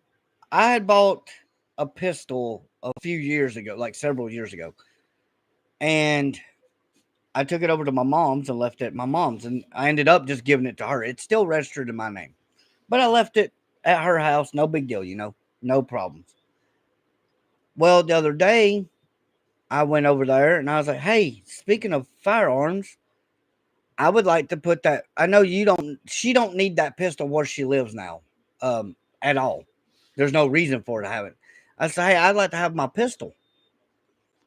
Speaker 1: I had bought a pistol a few years ago, like several years ago. And I took it over to my mom's and left it at my mom's. And I ended up just giving it to her. It's still registered in my name. But I left it at her house. No big deal, no problems. Well, the other day, I went over there and I was like, hey, speaking of firearms, I would like to put that. I know she don't need that pistol where she lives now at all. There's no reason for her to have it. I said, hey, I'd like to have my pistol.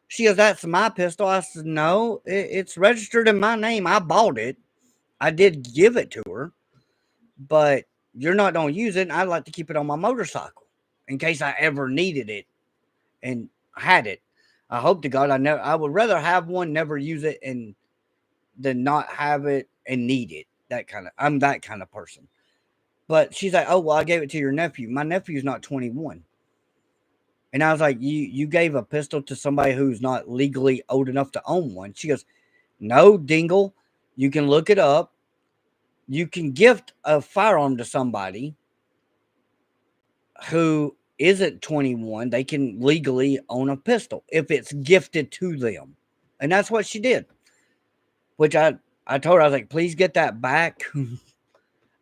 Speaker 1: She goes, that's my pistol. I said, no, it's registered in my name. I bought it. I did give it to her, but you're not going to use it. And I'd like to keep it on my motorcycle in case I ever needed it and had it. I hope to God I would rather have one, never use it, and than not have it and need it. I'm that kind of person. But she's like, oh, well, I gave it to your nephew. My nephew's not 21. And I was like, you gave a pistol to somebody who's not legally old enough to own one. She goes, no, Dingle, you can look it up. You can gift a firearm to somebody who isn't 21. They can legally own a pistol if it's gifted to them. And that's what she did. Which I told her, I was like, please get that back.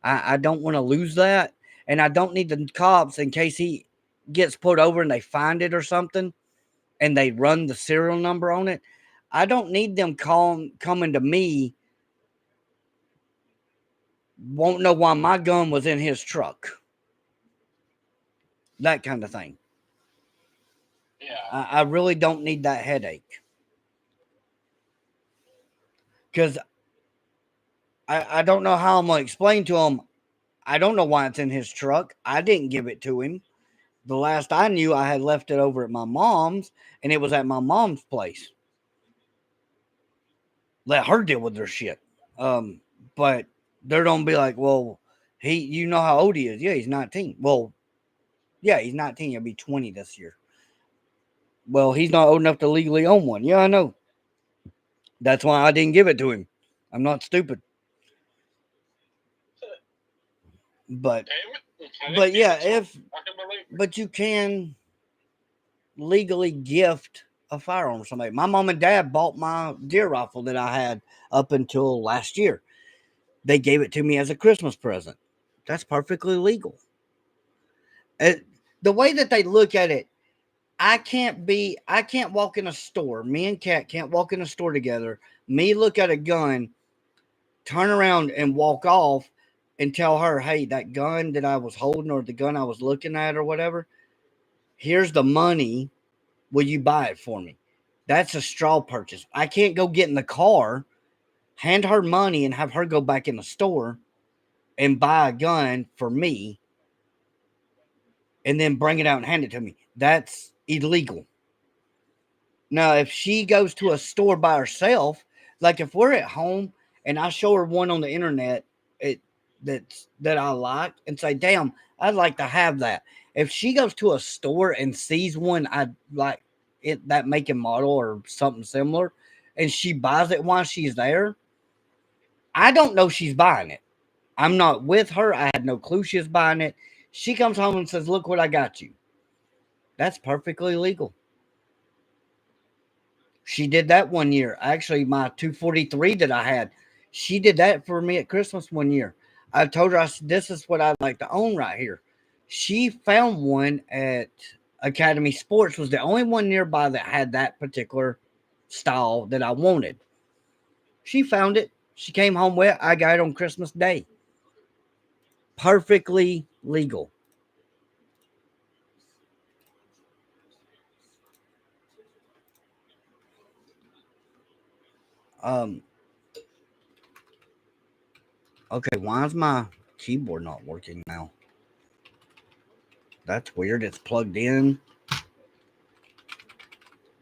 Speaker 1: I don't want to lose that. And I don't need the cops in case he gets pulled over and they find it or something and they run the serial number on it. I don't need them coming to me, won't know why my gun was in his truck. That kind of thing.
Speaker 2: Yeah.
Speaker 1: I really don't need that headache. Because I don't know how I'm going to explain to him. I don't know why it's in his truck. I didn't give it to him. The last I knew, I had left it over at my mom's, and it was at my mom's place. Let her deal with their shit. But they're gonna be like, well, you know how old he is? Yeah, he's 19. Well, yeah, he's 19. He'll be 20 this year. Well, he's not old enough to legally own one. Yeah, I know. That's why I didn't give it to him. I'm not stupid. But yeah, but you can legally gift a firearm to somebody. My mom and dad bought my deer rifle that I had up until last year. They gave it to me as a Christmas present. That's perfectly legal. The way that they look at it, I can't walk in a store. Me and Kat can't walk in a store together. Me look at a gun, turn around and walk off and tell her, hey, that gun that I was holding or the gun I was looking at or whatever, here's the money. Will you buy it for me? That's a straw purchase. I can't go get in the car, hand her money, and have her go back in the store and buy a gun for me and then bring it out and hand it to me. That's illegal. Now, if she goes to a store by herself, like if we're at home and I show her one on the internet that I like and say, damn, I'd like to have that. If she goes to a store and sees one I like it, that make and model or something similar, and she buys it while she's there, I don't know she's buying it. I'm not with her. I had no clue she was buying it. She comes home and says, look what I got you. That's perfectly legal. She did that one year. Actually, my 243 that I had, she did that for me at Christmas one year. I told her, I said, this is what I'd like to own right here. She found one at Academy Sports, was the only one nearby that had that particular style that I wanted. She found it. She came home with it. I got it on Christmas Day. Perfectly legal. Um. Okay, why is my keyboard not working now? That's weird. It's plugged in.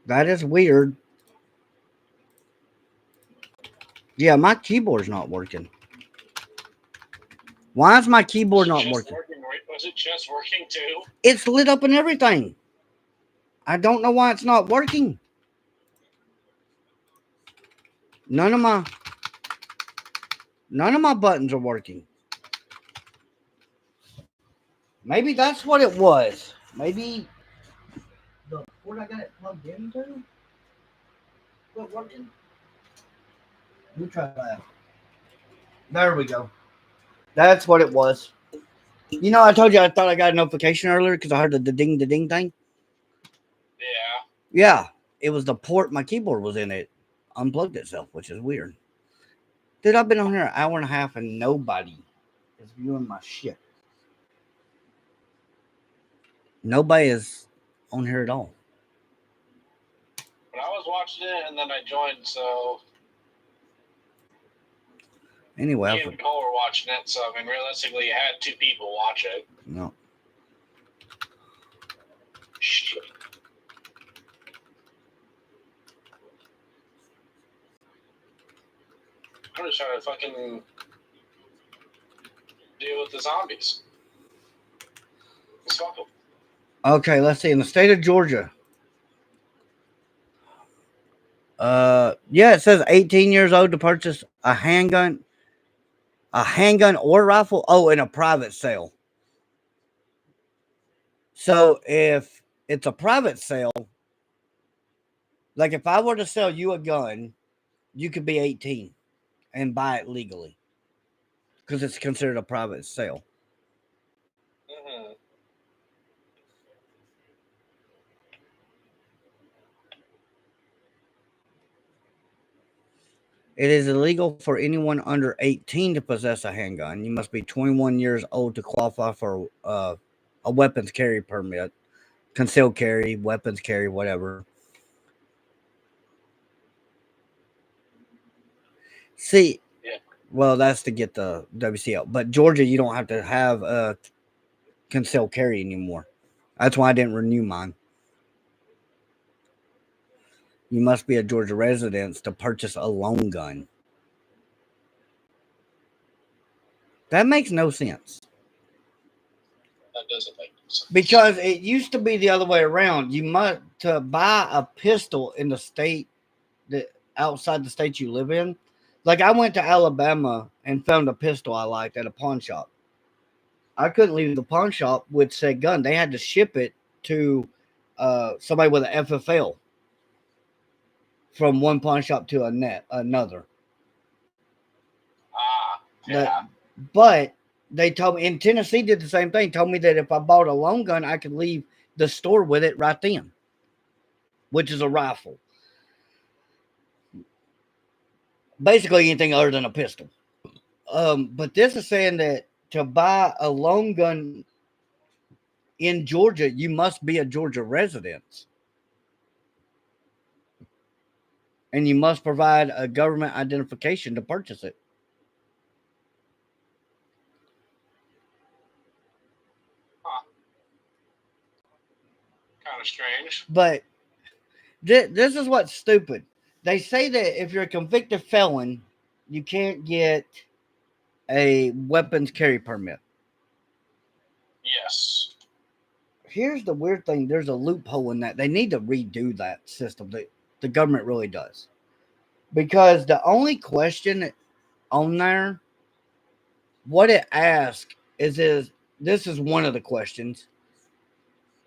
Speaker 1: That is weird. Yeah, my keyboard's not working. Why is my keyboard not working?
Speaker 2: Was it just working too?
Speaker 1: It's lit up and everything. I don't know why it's not working. None of my buttons are working. Maybe that's what it was. Maybe the port I got it plugged into wasn't working. Let me try that. There we go. That's what it was. You know, I told you I thought I got a notification earlier because I heard the ding thing.
Speaker 2: Yeah.
Speaker 1: Yeah, it was the port my keyboard was in. It unplugged itself, which is weird. Dude, I've been on here an hour and a half and nobody is viewing my shit. Nobody is on here at all.
Speaker 2: But I was watching it and then I joined, so
Speaker 1: Anyway,
Speaker 2: me and Nicole were watching it, so I mean, realistically, you had two people watch it.
Speaker 1: No.
Speaker 2: Shit. I'm just trying to fucking deal with the zombies. Let's fuck them.
Speaker 1: Okay, let's see. In the state of Georgia, yeah, it says 18 years old to purchase a handgun or rifle. Oh, in a private sale. So if it's a private sale, like if I were to sell you a gun, you could be 18 and buy it legally because it's considered a private sale.
Speaker 2: Mm-hmm.
Speaker 1: It is illegal for anyone under 18 to possess a handgun. You must be 21 years old to qualify for a weapons carry permit, concealed carry, weapons carry, whatever. See,
Speaker 2: yeah.
Speaker 1: Well, that's to get the WCL. But Georgia, you don't have to have a concealed carry anymore. That's why I didn't renew mine. You must be a Georgia resident to purchase a loan gun. That makes no sense.
Speaker 2: That doesn't make sense.
Speaker 1: Because it used to be the other way around. You must to buy a pistol in the state that outside the state you live in. Like I went to Alabama and found a pistol I liked at a pawn shop. I couldn't leave the pawn shop with said gun. They had to ship it to somebody with an FFL from one pawn shop to another.
Speaker 2: Yeah.
Speaker 1: But they told me in Tennessee did the same thing. Told me that if I bought a loan gun, I could leave the store with it right then, which is a rifle. Basically anything other than a pistol. But this is saying that to buy a loan gun in Georgia, you must be a Georgia resident. And you must provide a government identification to purchase it.
Speaker 2: Kind of strange.
Speaker 1: But this is what's stupid. They say that if you're a convicted felon, you can't get a weapons carry permit.
Speaker 2: Yes.
Speaker 1: Here's the weird thing. There's a loophole in that. They need to redo that system. The government really does. Because the only question on there, what it asks is this is one of the questions.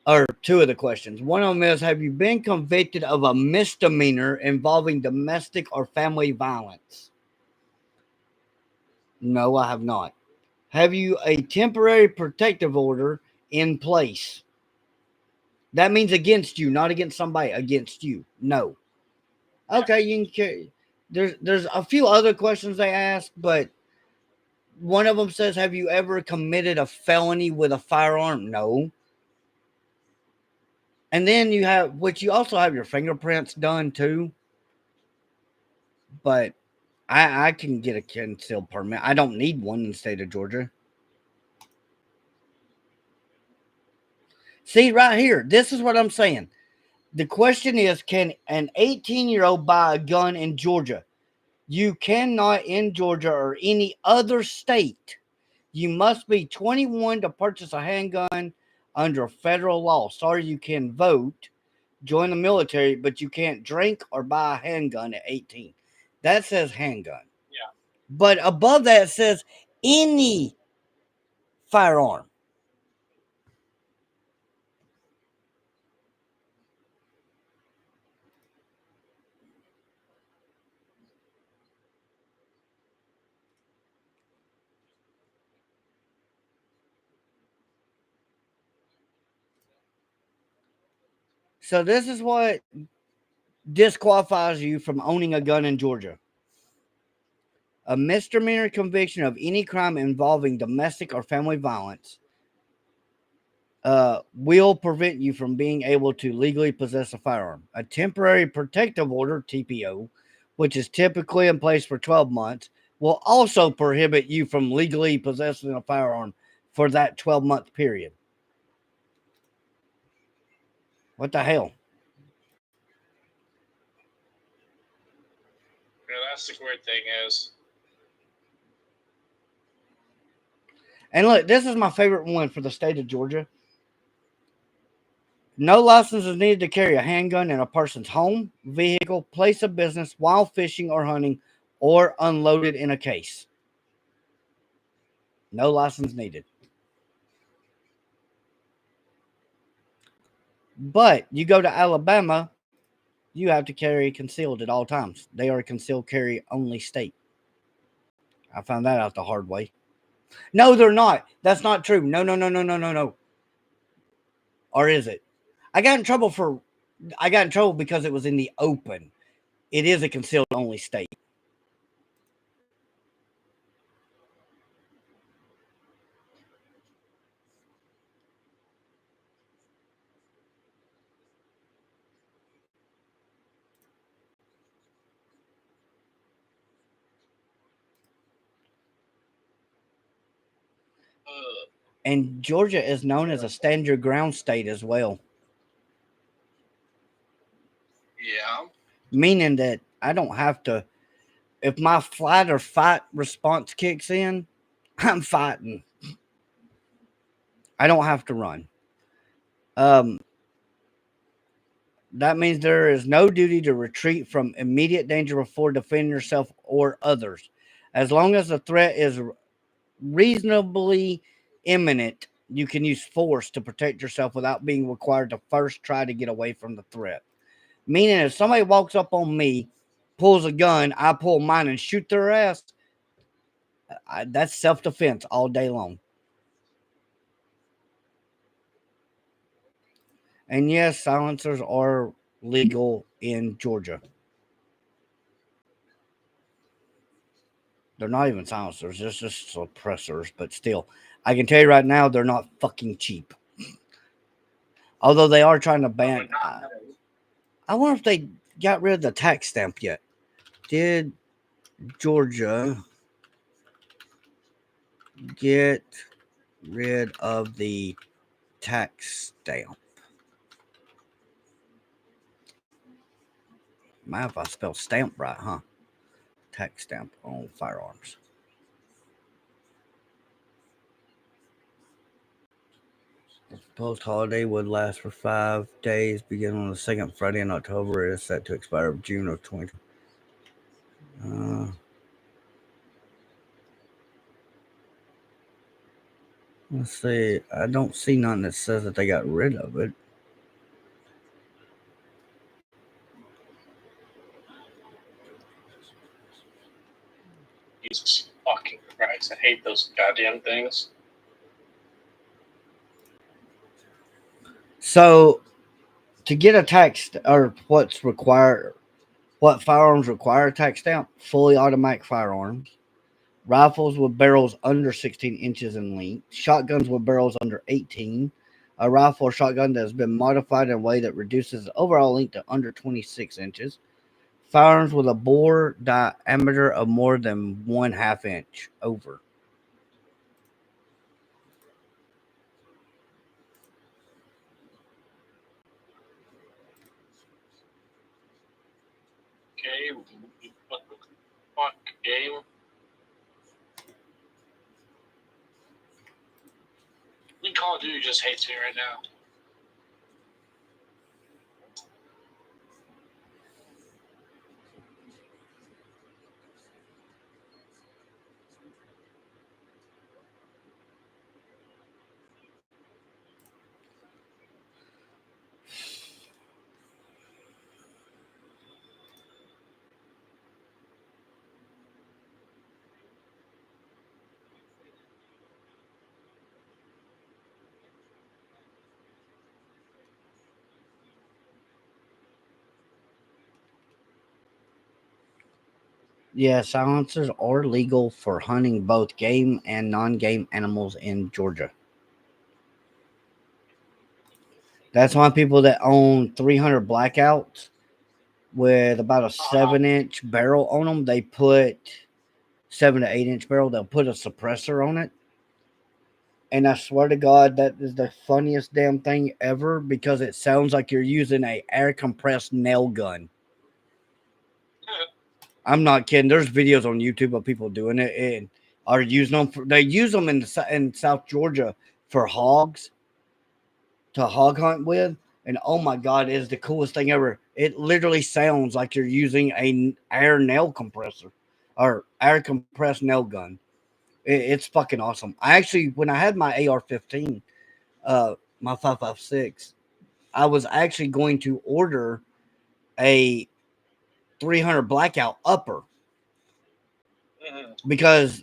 Speaker 1: Or two of the questions. One of them is, have you been convicted of a misdemeanor involving domestic or family violence? No, I have not. Have you a temporary protective order in place? That means against you, not against somebody, against you. No. Okay, you can carry. There's a few other questions they ask, but one of them says, "Have you ever committed a felony with a firearm?" No. And then you have, which you also have your fingerprints done too. But I can get a concealed permit. I don't need one in the state of Georgia. See, right here, this is what I'm saying. The question is, can an 18-year-old buy a gun in Georgia? You cannot in Georgia or any other state. You must be 21 to purchase a handgun under federal law. Sorry, you can vote, join the military, but you can't drink or buy a handgun at 18. That says handgun.
Speaker 2: Yeah.
Speaker 1: But above that says any firearm. So this is what disqualifies you from owning a gun in Georgia. A misdemeanor conviction of any crime involving domestic or family violence will prevent you from being able to legally possess a firearm. A temporary protective order, TPO, which is typically in place for 12 months, will also prohibit you from legally possessing a firearm for that 12-month period. What the hell?
Speaker 2: Yeah, that's the weird thing is.
Speaker 1: And look, this is my favorite one for the state of Georgia. No license is needed to carry a handgun in a person's home, vehicle, place of business while fishing or hunting, or unloaded in a case. No license needed. But you go to Alabama, you have to carry concealed at all times. They are a concealed carry only state. I found that out the hard way. No, they're not. That's not true. No, no, no, no, no, no, no. Or is it? I got in trouble because it was in the open. It is a concealed only state. And Georgia is known as a stand your ground state as well.
Speaker 2: Yeah.
Speaker 1: Meaning that I don't have to, if my flight or fight response kicks in, I'm fighting. I don't have to run. Um, that means there is no duty to retreat from immediate danger before defending yourself or others. As long as the threat is reasonably imminent, you can use force to protect yourself without being required to first try to get away from the threat. Meaning, if somebody walks up on me, pulls a gun, I pull mine and shoot their ass, that's self defense all day long. And yes, silencers are legal in Georgia. They're not even silencers, it's just suppressors, but still, I can tell you right now, they're not fucking cheap. Although they are trying to ban. I wonder if they got rid of the tax stamp yet. Did Georgia get rid of the tax stamp? Mind if I spell stamp right, huh? Tax stamp on firearms. The proposed holiday would last for 5 days, beginning on the second Friday in October. It is set to expire June of 2020. Let's see. I don't see nothing that says that they got rid of it.
Speaker 2: Jesus fucking Christ! I hate those those goddamn things.
Speaker 1: So, to get a tax or what firearms require a tax stamp? Fully automatic firearms, rifles with barrels under 16 inches in length, shotguns with barrels under 18, a rifle or shotgun that has been modified in a way that reduces the overall length to under 26 inches, firearms with a bore diameter of more than 1/2 inch over.
Speaker 2: Okay, what the fuck game? Call of Duty just hates me right now.
Speaker 1: Yeah, silencers are legal for hunting both game and non-game animals in Georgia. That's why people that own 300 blackouts with about a 7-inch barrel on them, they put 7 to 8-inch barrel. They'll put a suppressor on it, and I swear to God, that is the funniest damn thing ever because it sounds like you're using a air compressed nail gun. I'm not kidding. There's videos on YouTube of people doing it and are using them. They use them in South Georgia for hogs to hog hunt with. And oh my God, it is the coolest thing ever. It literally sounds like you're using a air nail compressor or air compressed nail gun. It's fucking awesome. I actually, when I had my AR-15, my 5.56, I was actually going to order a 300 blackout upper because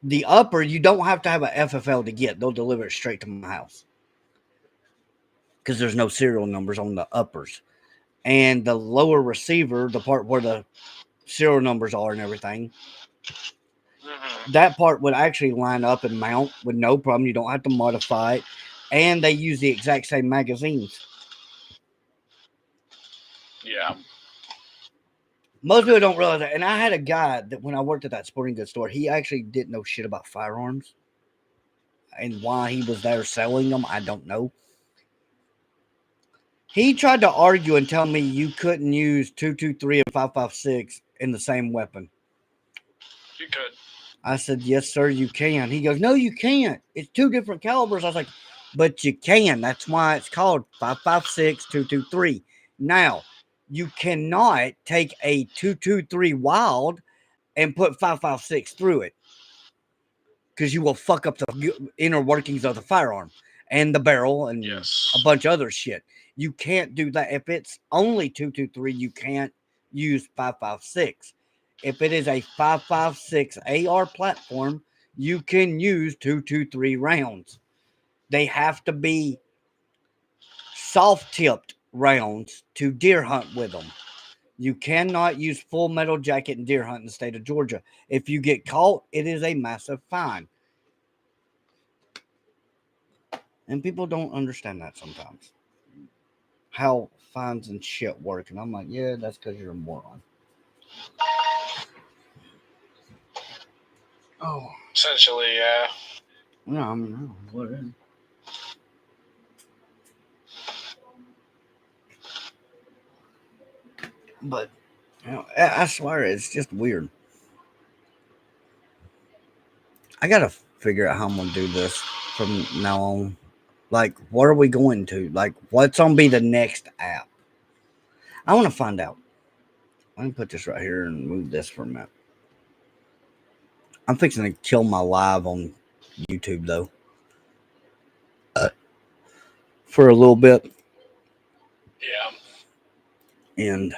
Speaker 1: the upper you don't have to have a FFL to get. They'll deliver it straight to my house because there's no serial numbers on the uppers. And the lower receiver, the part where the serial numbers are and everything, that part would actually line up and mount with no problem. You don't have to modify it. And they use the exact same magazines.
Speaker 2: Yeah.
Speaker 1: Most people don't realize that. And I had a guy that when I worked at that sporting goods store, he actually didn't know shit about firearms. And why he was there selling them, I don't know. He tried to argue and tell me you couldn't use 223 and 5.56 in the same weapon.
Speaker 2: You could.
Speaker 1: I said, yes, sir, you can. He goes, no, you can't. It's two different calibers. I was like, but you can. That's why it's called 5.56, 223. Now, you cannot take a 223 Wild and put 5.56 through it because you will fuck up the inner workings of the firearm and the barrel and a bunch of other shit. You can't do that. If it's only 223, you can't use 5.56. If it is a 5.56 AR platform, you can use 223 rounds. They have to be soft-tipped rounds to deer hunt with them. You cannot use full metal jacket and deer hunt in the state of Georgia. If you get caught, it is a massive fine. And people don't understand that sometimes. How fines and shit work. And I'm like, yeah, that's because you're a moron. Oh.
Speaker 2: Essentially, yeah.
Speaker 1: No, I mean, no, what is? But, you know, I swear it's just weird. I gotta figure out how I'm gonna do this from now on. Like, what are we going to? Like, what's gonna be the next app? I want to find out. Let me put this right here and move this for a minute. I'm fixing to kill my live on YouTube though. For a little bit.
Speaker 2: Yeah.
Speaker 1: And